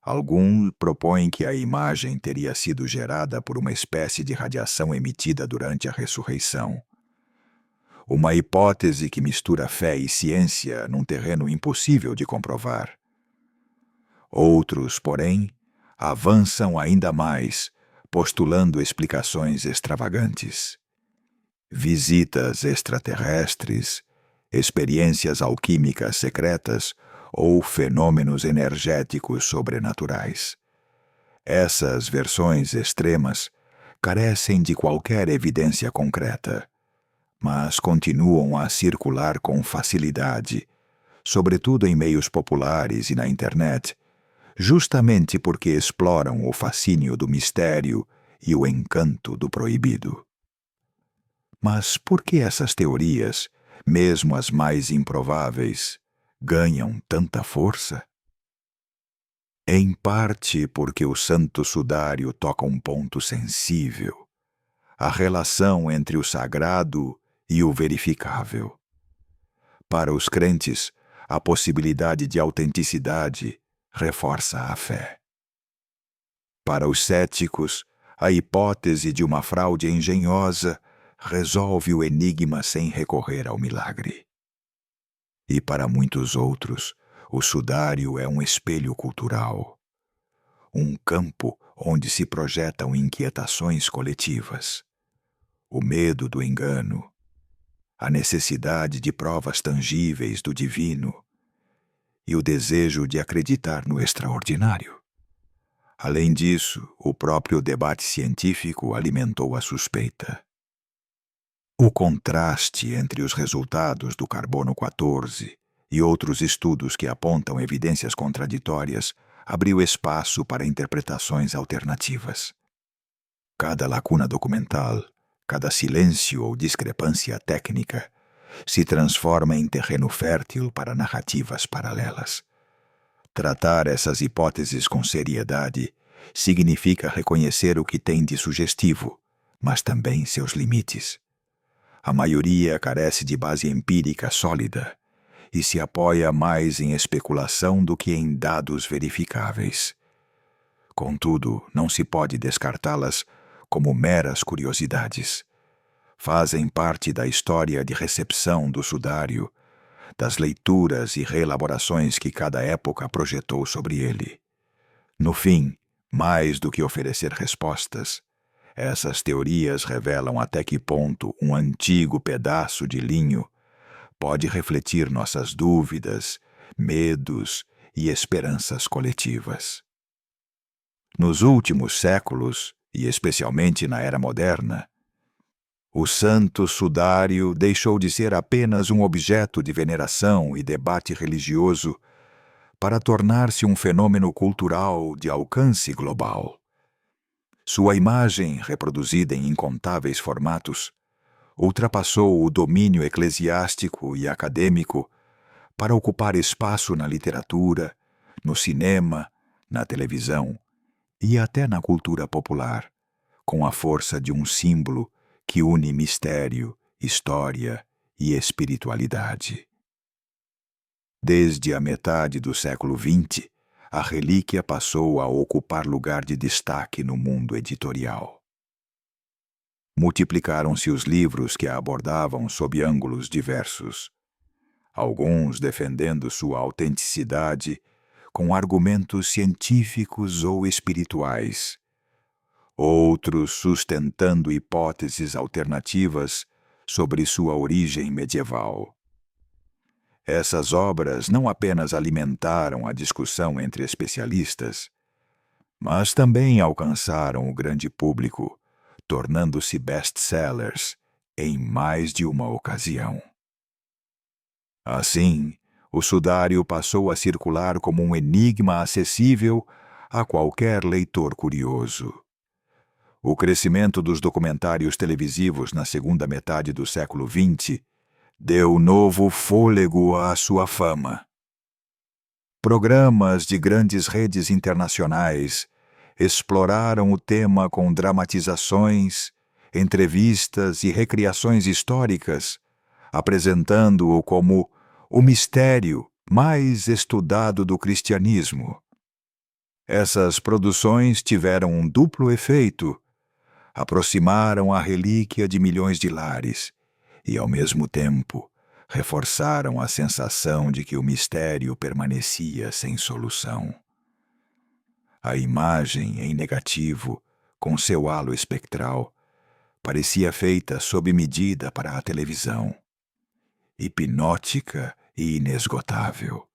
Alguns propõem que a imagem teria sido gerada por uma espécie de radiação emitida durante a ressurreição. Uma hipótese que mistura fé e ciência num terreno impossível de comprovar. Outros, porém, avançam ainda mais, postulando explicações extravagantes. Visitas extraterrestres, experiências alquímicas secretas ou fenômenos energéticos sobrenaturais. Essas versões extremas carecem de qualquer evidência concreta, mas continuam a circular com facilidade, sobretudo em meios populares e na internet, justamente porque exploram o fascínio do mistério e o encanto do proibido. Mas por que essas teorias, mesmo as mais improváveis, ganham tanta força? Em parte porque o Santo Sudário toca um ponto sensível, a relação entre o sagrado e o verificável. Para os crentes, a possibilidade de autenticidade reforça a fé. Para os céticos, a hipótese de uma fraude engenhosa resolve o enigma sem recorrer ao milagre. E para muitos outros, o sudário é um espelho cultural, um campo onde se projetam inquietações coletivas, o medo do engano, a necessidade de provas tangíveis do divino e o desejo de acreditar no extraordinário. Além disso, o próprio debate científico alimentou a suspeita. O contraste entre os resultados do carbono 14 e outros estudos que apontam evidências contraditórias abriu espaço para interpretações alternativas. Cada lacuna documental, cada silêncio ou discrepância técnica se transforma em terreno fértil para narrativas paralelas. Tratar essas hipóteses com seriedade significa reconhecer o que tem de sugestivo, mas também seus limites. A maioria carece de base empírica sólida e se apoia mais em especulação do que em dados verificáveis. Contudo, não se pode descartá-las como meras curiosidades. Fazem parte da história de recepção do sudário, das leituras e reelaborações que cada época projetou sobre ele. No fim, mais do que oferecer respostas, essas teorias revelam até que ponto um antigo pedaço de linho pode refletir nossas dúvidas, medos e esperanças coletivas. Nos últimos séculos, e especialmente na Era Moderna, o santo sudário deixou de ser apenas um objeto de veneração e debate religioso para tornar-se um fenômeno cultural de alcance global. Sua imagem, reproduzida em incontáveis formatos, ultrapassou o domínio eclesiástico e acadêmico para ocupar espaço na literatura, no cinema, na televisão e até na cultura popular, com a força de um símbolo que une mistério, história e espiritualidade. Desde a metade do século XX, a relíquia passou a ocupar lugar de destaque no mundo editorial. Multiplicaram-se os livros que a abordavam sob ângulos diversos, alguns defendendo sua autenticidade com argumentos científicos ou espirituais, outros sustentando hipóteses alternativas sobre sua origem medieval. Essas obras não apenas alimentaram a discussão entre especialistas, mas também alcançaram o grande público, tornando-se best-sellers em mais de uma ocasião. Assim, o sudário passou a circular como um enigma acessível a qualquer leitor curioso. O crescimento dos documentários televisivos na segunda metade do século XX deu novo fôlego à sua fama. Programas de grandes redes internacionais exploraram o tema com dramatizações, entrevistas e recriações históricas, apresentando-o como o mistério mais estudado do cristianismo. Essas produções tiveram um duplo efeito: aproximaram a relíquia de milhões de lares e, ao mesmo tempo, reforçaram a sensação de que o mistério permanecia sem solução. A imagem em negativo, com seu halo espectral, parecia feita sob medida para a televisão. Hipnótica e inesgotável,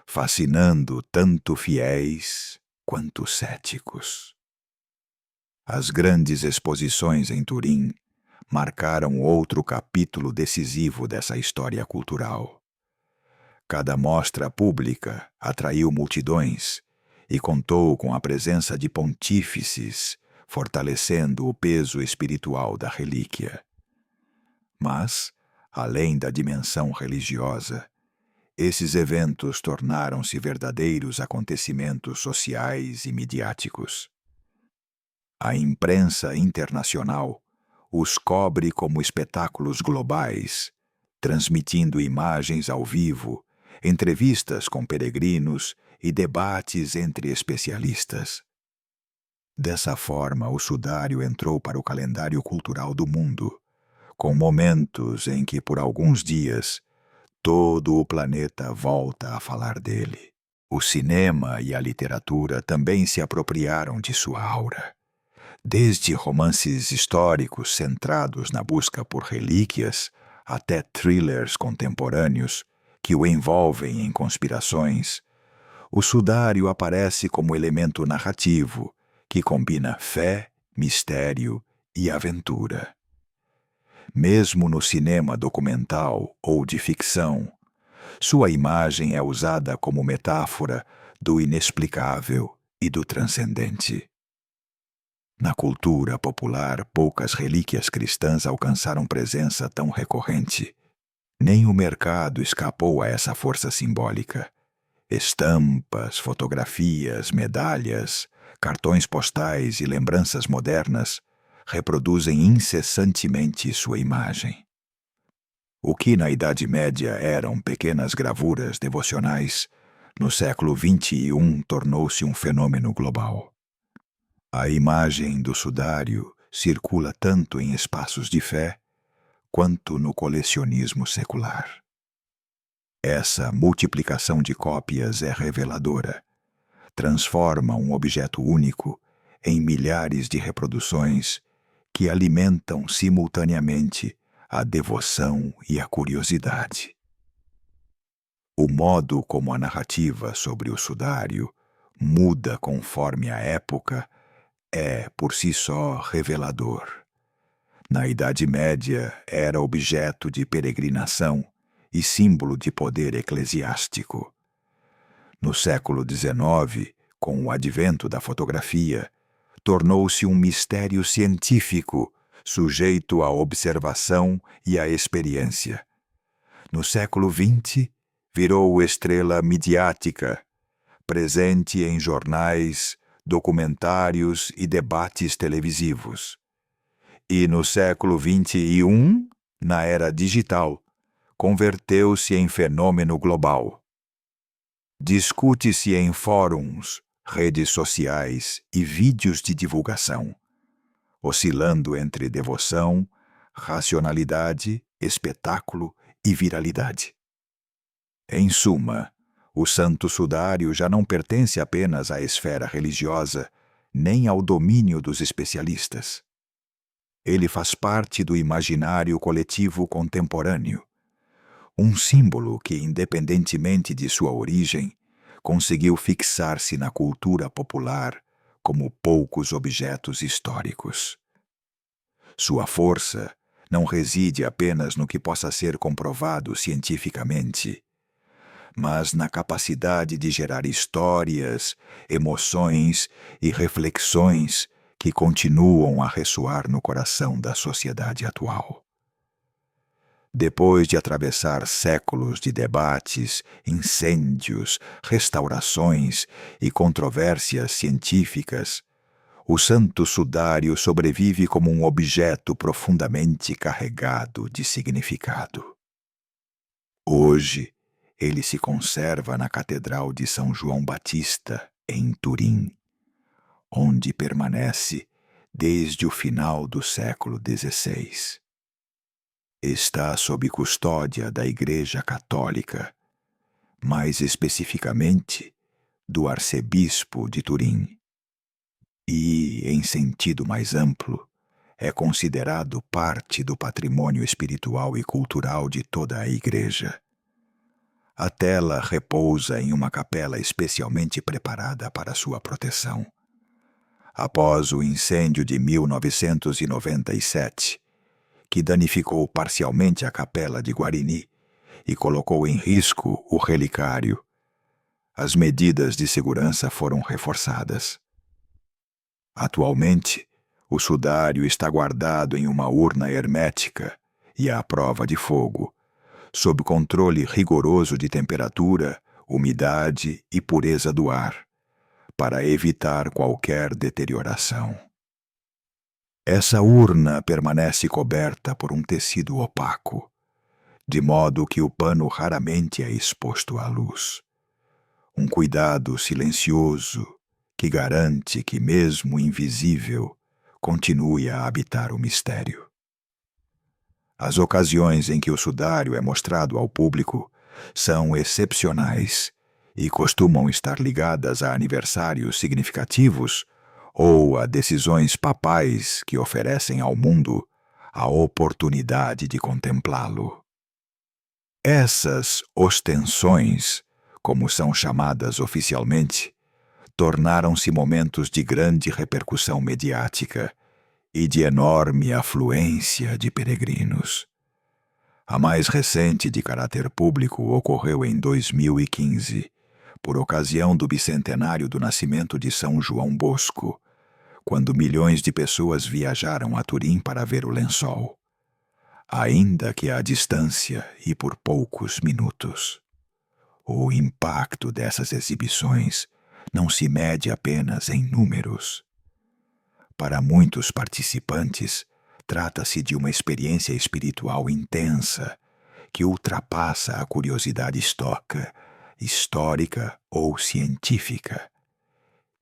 fascinando tanto fiéis quanto céticos. As grandes exposições em Turim marcaram outro capítulo decisivo dessa história cultural. Cada mostra pública atraiu multidões e contou com a presença de pontífices, fortalecendo o peso espiritual da relíquia. Mas, além da dimensão religiosa, esses eventos tornaram-se verdadeiros acontecimentos sociais e midiáticos. A imprensa internacional os cobre como espetáculos globais, transmitindo imagens ao vivo, entrevistas com peregrinos e debates entre especialistas. Dessa forma, o sudário entrou para o calendário cultural do mundo, com momentos em que, por alguns dias, todo o planeta volta a falar dele. O cinema e a literatura também se apropriaram de sua aura. Desde romances históricos centrados na busca por relíquias, até thrillers contemporâneos que o envolvem em conspirações, o sudário aparece como elemento narrativo que combina fé, mistério e aventura. Mesmo no cinema documental ou de ficção, sua imagem é usada como metáfora do inexplicável e do transcendente. Na cultura popular, poucas relíquias cristãs alcançaram presença tão recorrente. Nem o mercado escapou a essa força simbólica. Estampas, fotografias, medalhas, cartões postais e lembranças modernas reproduzem incessantemente sua imagem. O que na Idade Média eram pequenas gravuras devocionais, no século XXI tornou-se um fenômeno global. A imagem do sudário circula tanto em espaços de fé quanto no colecionismo secular. Essa multiplicação de cópias é reveladora. Transforma um objeto único em milhares de reproduções que alimentam simultaneamente a devoção e a curiosidade. O modo como a narrativa sobre o sudário muda conforme a época é, por si só, revelador. Na Idade Média, era objeto de peregrinação e símbolo de poder eclesiástico. No século XIX, com o advento da fotografia, tornou-se um mistério científico, sujeito à observação e à experiência. No século XX, virou estrela midiática, presente em jornais, documentários e debates televisivos. E no século XXI, na era digital, converteu-se em fenômeno global. Discute-se em fóruns, redes sociais e vídeos de divulgação, oscilando entre devoção, racionalidade, espetáculo e viralidade. Em suma, o Santo Sudário já não pertence apenas à esfera religiosa, nem ao domínio dos especialistas. Ele faz parte do imaginário coletivo contemporâneo, um símbolo que, independentemente de sua origem, conseguiu fixar-se na cultura popular como poucos objetos históricos. Sua força não reside apenas no que possa ser comprovado cientificamente, mas na capacidade de gerar histórias, emoções e reflexões que continuam a ressoar no coração da sociedade atual. Depois de atravessar séculos de debates, incêndios, restaurações e controvérsias científicas, o Santo Sudário sobrevive como um objeto profundamente carregado de significado. Hoje, ele se conserva na Catedral de São João Batista, em Turim, onde permanece desde o final do século XVI. Está sob custódia da Igreja Católica, mais especificamente do arcebispo de Turim, e, em sentido mais amplo, é considerado parte do patrimônio espiritual e cultural de toda a Igreja. A tela repousa em uma capela especialmente preparada para sua proteção. Após o incêndio de 1997, que danificou parcialmente a capela de Guarini e colocou em risco o relicário, as medidas de segurança foram reforçadas. Atualmente, o sudário está guardado em uma urna hermética e à prova de fogo, sob controle rigoroso de temperatura, umidade e pureza do ar, para evitar qualquer deterioração. Essa urna permanece coberta por um tecido opaco, de modo que o pano raramente é exposto à luz. Um cuidado silencioso que garante que, mesmo invisível, continue a habitar o mistério. As ocasiões em que o sudário é mostrado ao público são excepcionais e costumam estar ligadas a aniversários significativos ou a decisões papais que oferecem ao mundo a oportunidade de contemplá-lo. Essas ostensões, como são chamadas oficialmente, tornaram-se momentos de grande repercussão mediática e de enorme afluência de peregrinos. A mais recente, de caráter público, ocorreu em 2015, por ocasião do bicentenário do nascimento de São João Bosco, quando milhões de pessoas viajaram a Turim para ver o lençol, ainda que à distância e por poucos minutos. O impacto dessas exibições não se mede apenas em números. Para muitos participantes, trata-se de uma experiência espiritual intensa que ultrapassa a curiosidade histórica ou científica.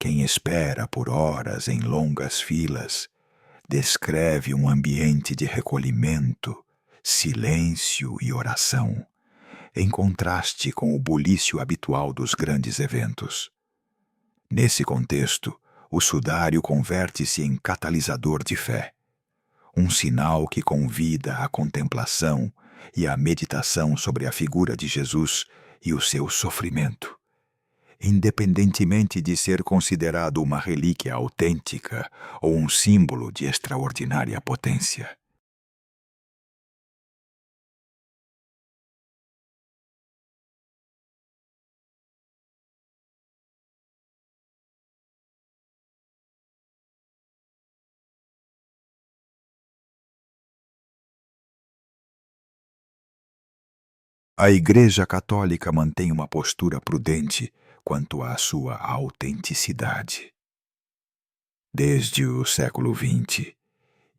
Quem espera por horas em longas filas descreve um ambiente de recolhimento, silêncio e oração, em contraste com o bulício habitual dos grandes eventos. Nesse contexto, o sudário converte-se em catalisador de fé, um sinal que convida à contemplação e à meditação sobre a figura de Jesus e o seu sofrimento, independentemente de ser considerado uma relíquia autêntica ou um símbolo de extraordinária potência. A Igreja Católica mantém uma postura prudente quanto à sua autenticidade. Desde o século XX,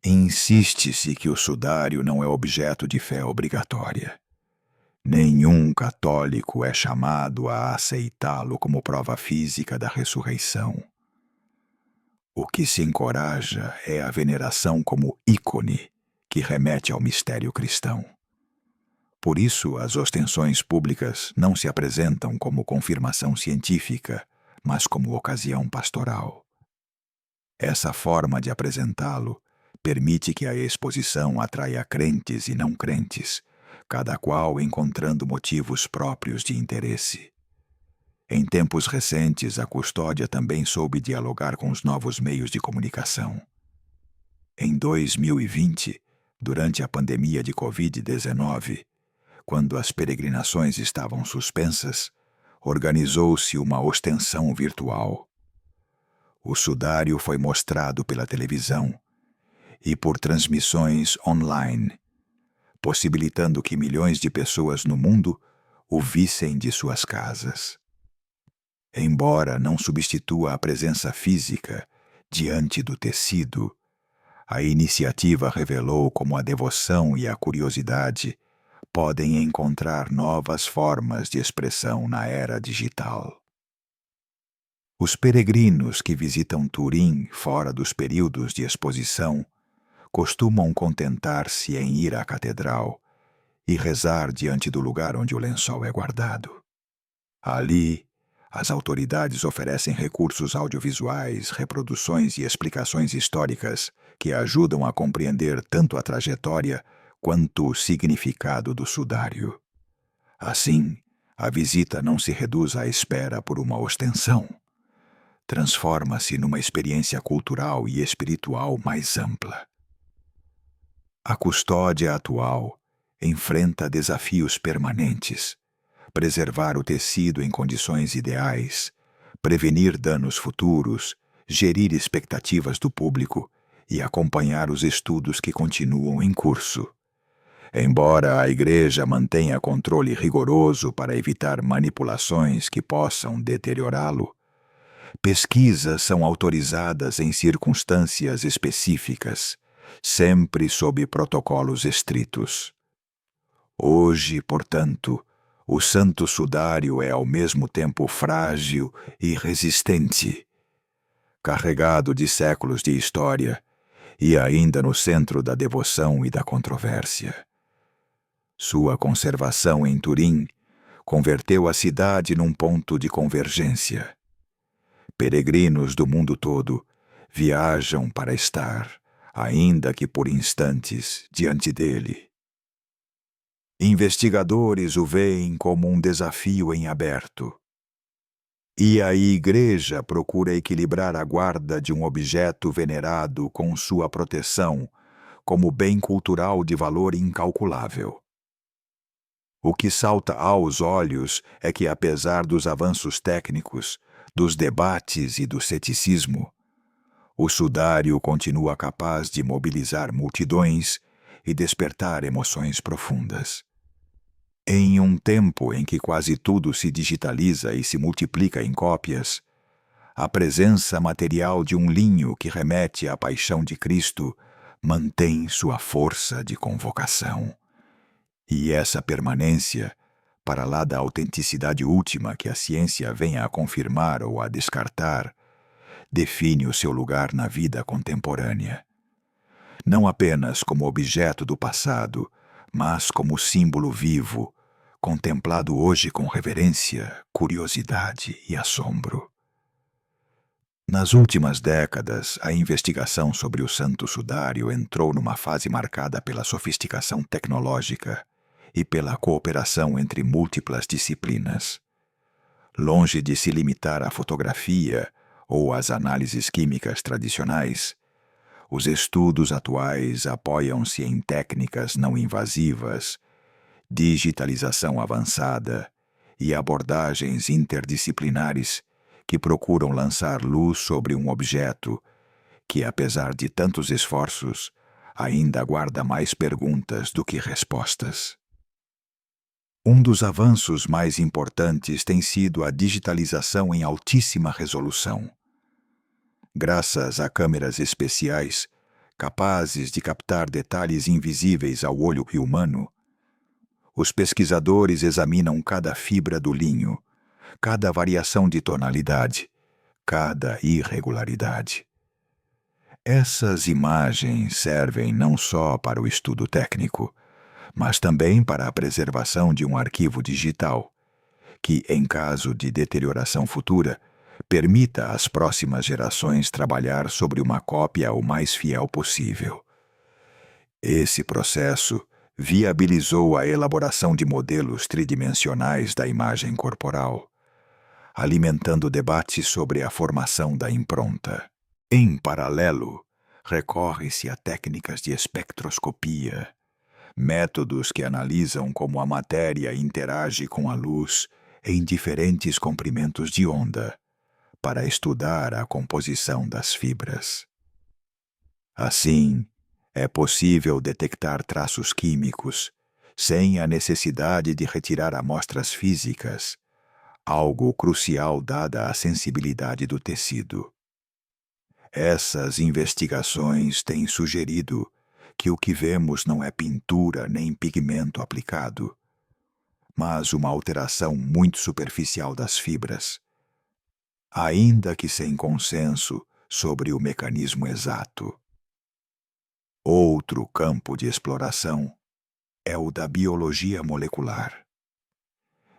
insiste-se que o sudário não é objeto de fé obrigatória. Nenhum católico é chamado a aceitá-lo como prova física da ressurreição. O que se encoraja é a veneração como ícone que remete ao mistério cristão. Por isso, as ostensões públicas não se apresentam como confirmação científica, mas como ocasião pastoral. Essa forma de apresentá-lo permite que a exposição atraia crentes e não crentes, cada qual encontrando motivos próprios de interesse. Em tempos recentes, a custódia também soube dialogar com os novos meios de comunicação. Em 2020, durante a pandemia de Covid-19, quando as peregrinações estavam suspensas, organizou-se uma ostensão virtual. O sudário foi mostrado pela televisão e por transmissões online, possibilitando que milhões de pessoas no mundo o vissem de suas casas. Embora não substitua a presença física diante do tecido, a iniciativa revelou como a devoção e a curiosidade podem encontrar novas formas de expressão na era digital. Os peregrinos que visitam Turim fora dos períodos de exposição costumam contentar-se em ir à catedral e rezar diante do lugar onde o lençol é guardado. Ali, as autoridades oferecem recursos audiovisuais, reproduções e explicações históricas que ajudam a compreender tanto a trajetória quanto o significado do sudário. Assim, a visita não se reduz à espera por uma ostensão. Transforma-se numa experiência cultural e espiritual mais ampla. A custódia atual enfrenta desafios permanentes: preservar o tecido em condições ideais, prevenir danos futuros, gerir expectativas do público e acompanhar os estudos que continuam em curso. Embora a Igreja mantenha controle rigoroso para evitar manipulações que possam deteriorá-lo, pesquisas são autorizadas em circunstâncias específicas, sempre sob protocolos estritos. Hoje, portanto, o Santo Sudário é ao mesmo tempo frágil e resistente, carregado de séculos de história e ainda no centro da devoção e da controvérsia. Sua conservação em Turim converteu a cidade num ponto de convergência. Peregrinos do mundo todo viajam para estar, ainda que por instantes, diante dele. Investigadores o veem como um desafio em aberto. E a Igreja procura equilibrar a guarda de um objeto venerado com sua proteção como bem cultural de valor incalculável. O que salta aos olhos é que, apesar dos avanços técnicos, dos debates e do ceticismo, o sudário continua capaz de mobilizar multidões e despertar emoções profundas. Em um tempo em que quase tudo se digitaliza e se multiplica em cópias, a presença material de um linho que remete à paixão de Cristo mantém sua força de convocação. E essa permanência, para lá da autenticidade última que a ciência venha a confirmar ou a descartar, define o seu lugar na vida contemporânea. Não apenas como objeto do passado, mas como símbolo vivo, contemplado hoje com reverência, curiosidade e assombro. Nas últimas décadas, a investigação sobre o Santo Sudário entrou numa fase marcada pela sofisticação tecnológica e pela cooperação entre múltiplas disciplinas. Longe de se limitar à fotografia ou às análises químicas tradicionais, os estudos atuais apoiam-se em técnicas não invasivas, digitalização avançada e abordagens interdisciplinares que procuram lançar luz sobre um objeto que, apesar de tantos esforços, ainda guarda mais perguntas do que respostas. Um dos avanços mais importantes tem sido a digitalização em altíssima resolução. Graças a câmeras especiais, capazes de captar detalhes invisíveis ao olho humano, os pesquisadores examinam cada fibra do linho, cada variação de tonalidade, cada irregularidade. Essas imagens servem não só para o estudo técnico, mas também para a preservação de um arquivo digital, que, em caso de deterioração futura, permita às próximas gerações trabalhar sobre uma cópia o mais fiel possível. Esse processo viabilizou a elaboração de modelos tridimensionais da imagem corporal, alimentando debates sobre a formação da impronta. Em paralelo, recorre-se a técnicas de espectroscopia, métodos que analisam como a matéria interage com a luz em diferentes comprimentos de onda, para estudar a composição das fibras. Assim, é possível detectar traços químicos sem a necessidade de retirar amostras físicas, algo crucial dada a sensibilidade do tecido. Essas investigações têm sugerido que o que vemos não é pintura nem pigmento aplicado, mas uma alteração muito superficial das fibras, ainda que sem consenso sobre o mecanismo exato. Outro campo de exploração é o da biologia molecular.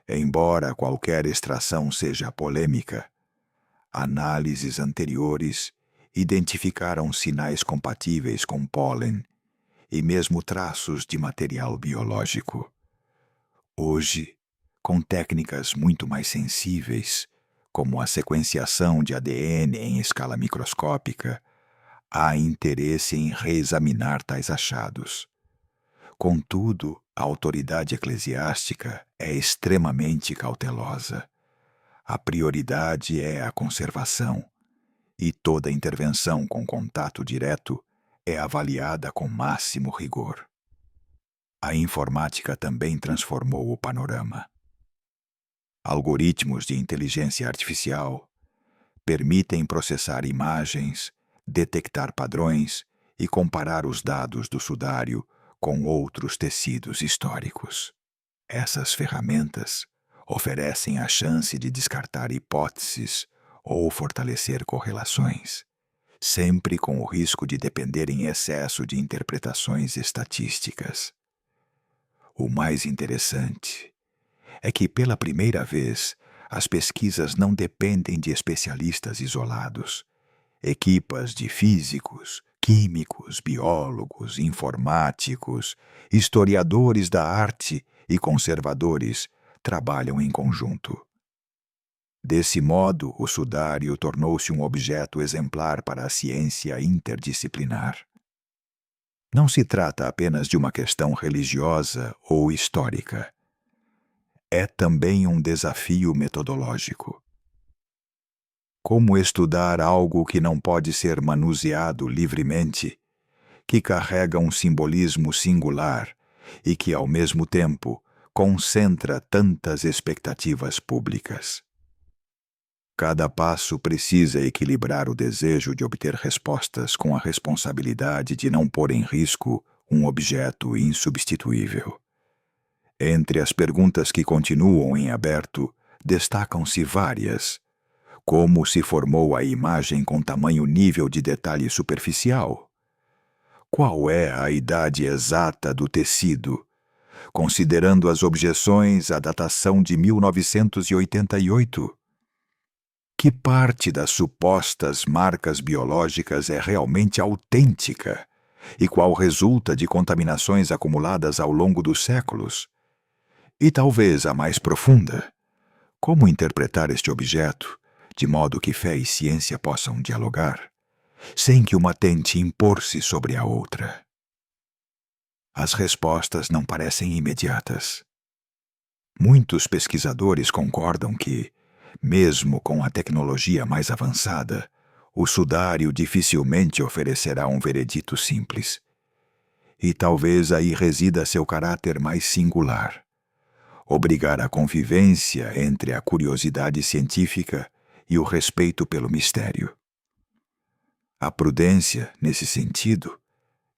Embora qualquer extração seja polêmica, análises anteriores identificaram sinais compatíveis com pólen e mesmo traços de material biológico. Hoje, com técnicas muito mais sensíveis, como a sequenciação de ADN em escala microscópica, há interesse em reexaminar tais achados. Contudo, a autoridade eclesiástica é extremamente cautelosa. A prioridade é a conservação, e toda intervenção com contato direto é avaliada com máximo rigor. A informática também transformou o panorama. Algoritmos de inteligência artificial permitem processar imagens, detectar padrões e comparar os dados do sudário com outros tecidos históricos. Essas ferramentas oferecem a chance de descartar hipóteses ou fortalecer correlações, sempre com o risco de depender em excesso de interpretações estatísticas. O mais interessante é que, pela primeira vez, as pesquisas não dependem de especialistas isolados. Equipas de físicos, químicos, biólogos, informáticos, historiadores da arte e conservadores trabalham em conjunto. Desse modo, o sudário tornou-se um objeto exemplar para a ciência interdisciplinar. Não se trata apenas de uma questão religiosa ou histórica. É também um desafio metodológico. Como estudar algo que não pode ser manuseado livremente, que carrega um simbolismo singular e que, ao mesmo tempo, concentra tantas expectativas públicas? Cada passo precisa equilibrar o desejo de obter respostas com a responsabilidade de não pôr em risco um objeto insubstituível. Entre as perguntas que continuam em aberto, destacam-se várias. Como se formou a imagem com tamanho nível de detalhe superficial? Qual é a idade exata do tecido? considerando as objeções à datação de 1988? Que parte das supostas marcas biológicas é realmente autêntica e qual resulta de contaminações acumuladas ao longo dos séculos? E talvez a mais profunda: como interpretar este objeto de modo que fé e ciência possam dialogar, sem que uma tente impor-se sobre a outra? As respostas não parecem imediatas. Muitos pesquisadores concordam que, mesmo com a tecnologia mais avançada, o sudário dificilmente oferecerá um veredito simples. E talvez aí resida seu caráter mais singular: obrigar a convivência entre a curiosidade científica e o respeito pelo mistério. A prudência, nesse sentido,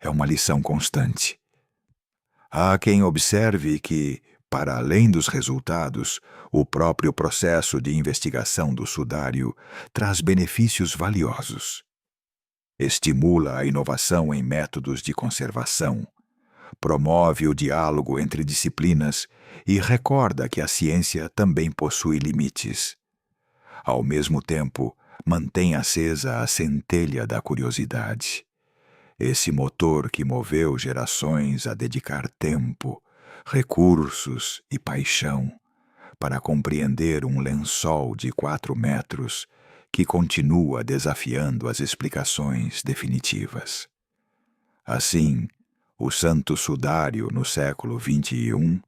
é uma lição constante. Há quem observe que, para além dos resultados, o próprio processo de investigação do sudário traz benefícios valiosos. Estimula a inovação em métodos de conservação, promove o diálogo entre disciplinas e recorda que a ciência também possui limites. Ao mesmo tempo, mantém acesa a centelha da curiosidade, esse motor que moveu gerações a dedicar tempo, recursos e paixão para compreender um lençol de 4 metros que continua desafiando as explicações definitivas. Assim, o Santo Sudário no século XXI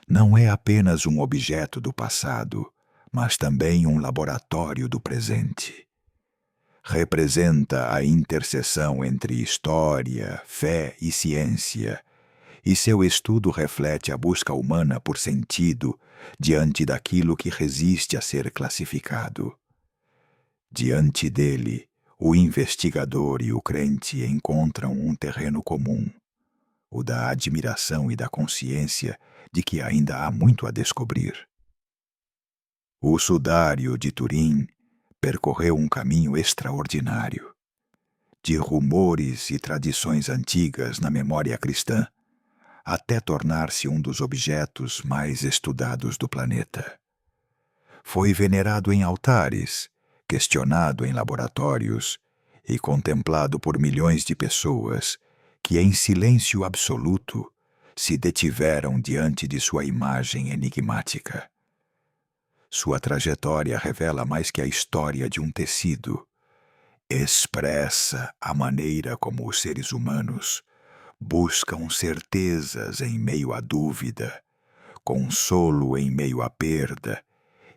não é apenas um objeto do passado, mas também um laboratório do presente. Representa a interseção entre história, fé e ciência, e seu estudo reflete a busca humana por sentido diante daquilo que resiste a ser classificado. Diante dele, o investigador e o crente encontram um terreno comum, o da admiração e da consciência de que ainda há muito a descobrir. O sudário de Turim percorreu um caminho extraordinário. De rumores e tradições antigas na memória cristã, até tornar-se um dos objetos mais estudados do planeta. Foi venerado em altares, questionado em laboratórios e contemplado por milhões de pessoas que, em silêncio absoluto, se detiveram diante de sua imagem enigmática. Sua trajetória revela mais que a história de um tecido. Expressa a maneira como os seres humanos buscam certezas em meio à dúvida, consolo em meio à perda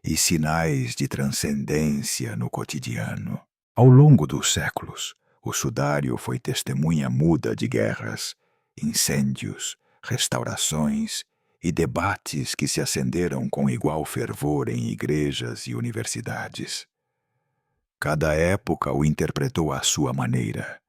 e sinais de transcendência no cotidiano. Ao longo dos séculos, o sudário foi testemunha muda de guerras, incêndios, restaurações e debates que se acenderam com igual fervor em igrejas e universidades. Cada época o interpretou à sua maneira.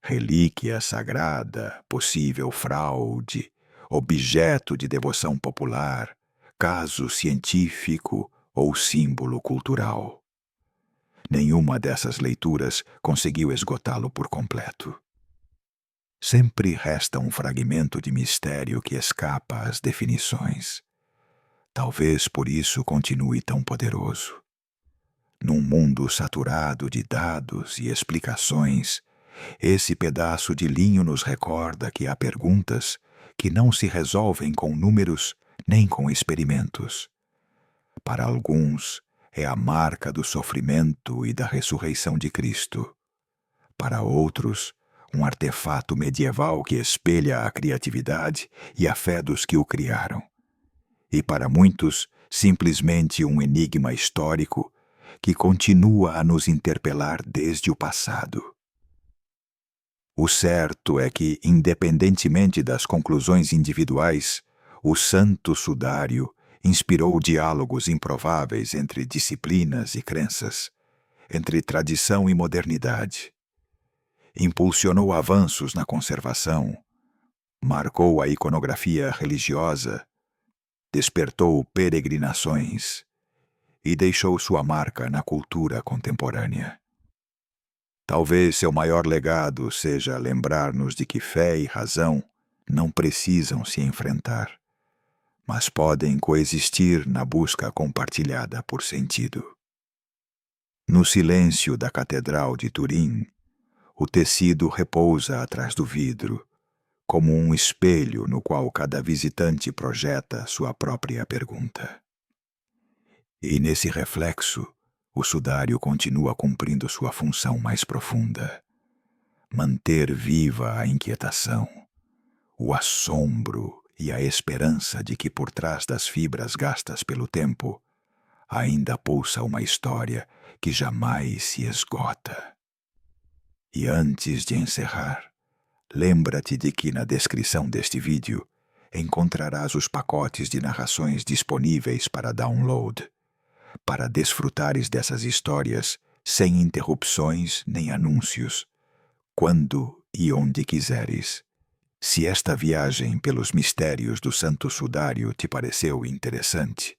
Relíquia sagrada, possível fraude, objeto de devoção popular, caso científico ou símbolo cultural. Nenhuma dessas leituras conseguiu esgotá-lo por completo. Sempre resta um fragmento de mistério que escapa às definições. Talvez por isso continue tão poderoso. Num mundo saturado de dados e explicações, esse pedaço de linho nos recorda que há perguntas que não se resolvem com números nem com experimentos. Para alguns, é a marca do sofrimento e da ressurreição de Cristo. Para outros, um artefato medieval que espelha a criatividade e a fé dos que o criaram. E para muitos, simplesmente um enigma histórico que continua a nos interpelar desde o passado. O certo é que, independentemente das conclusões individuais, o Santo Sudário inspirou diálogos improváveis entre disciplinas e crenças, entre tradição e modernidade. Impulsionou avanços na conservação, marcou a iconografia religiosa, despertou peregrinações e deixou sua marca na cultura contemporânea. Talvez seu maior legado seja lembrar-nos de que fé e razão não precisam se enfrentar, mas podem coexistir na busca compartilhada por sentido. No silêncio da Catedral de Turim, o tecido repousa atrás do vidro, como um espelho no qual cada visitante projeta sua própria pergunta. E nesse reflexo, o sudário continua cumprindo sua função mais profunda: manter viva a inquietação, o assombro e a esperança de que por trás das fibras gastas pelo tempo ainda pulsa uma história que jamais se esgota. E antes de encerrar, lembra-te de que na descrição deste vídeo encontrarás os pacotes de narrações disponíveis para download, para desfrutares dessas histórias sem interrupções nem anúncios, quando e onde quiseres. Se esta viagem pelos mistérios do Santo Sudário te pareceu interessante,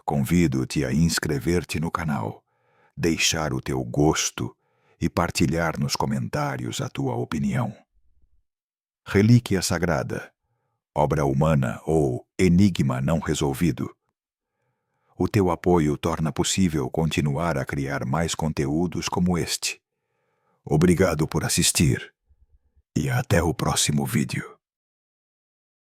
convido-te a inscrever-te no canal, deixar o teu gosto e partilhar nos comentários a tua opinião. Relíquia sagrada, obra humana ou enigma não resolvido. O teu apoio torna possível continuar a criar mais conteúdos como este. Obrigado por assistir e até o próximo vídeo.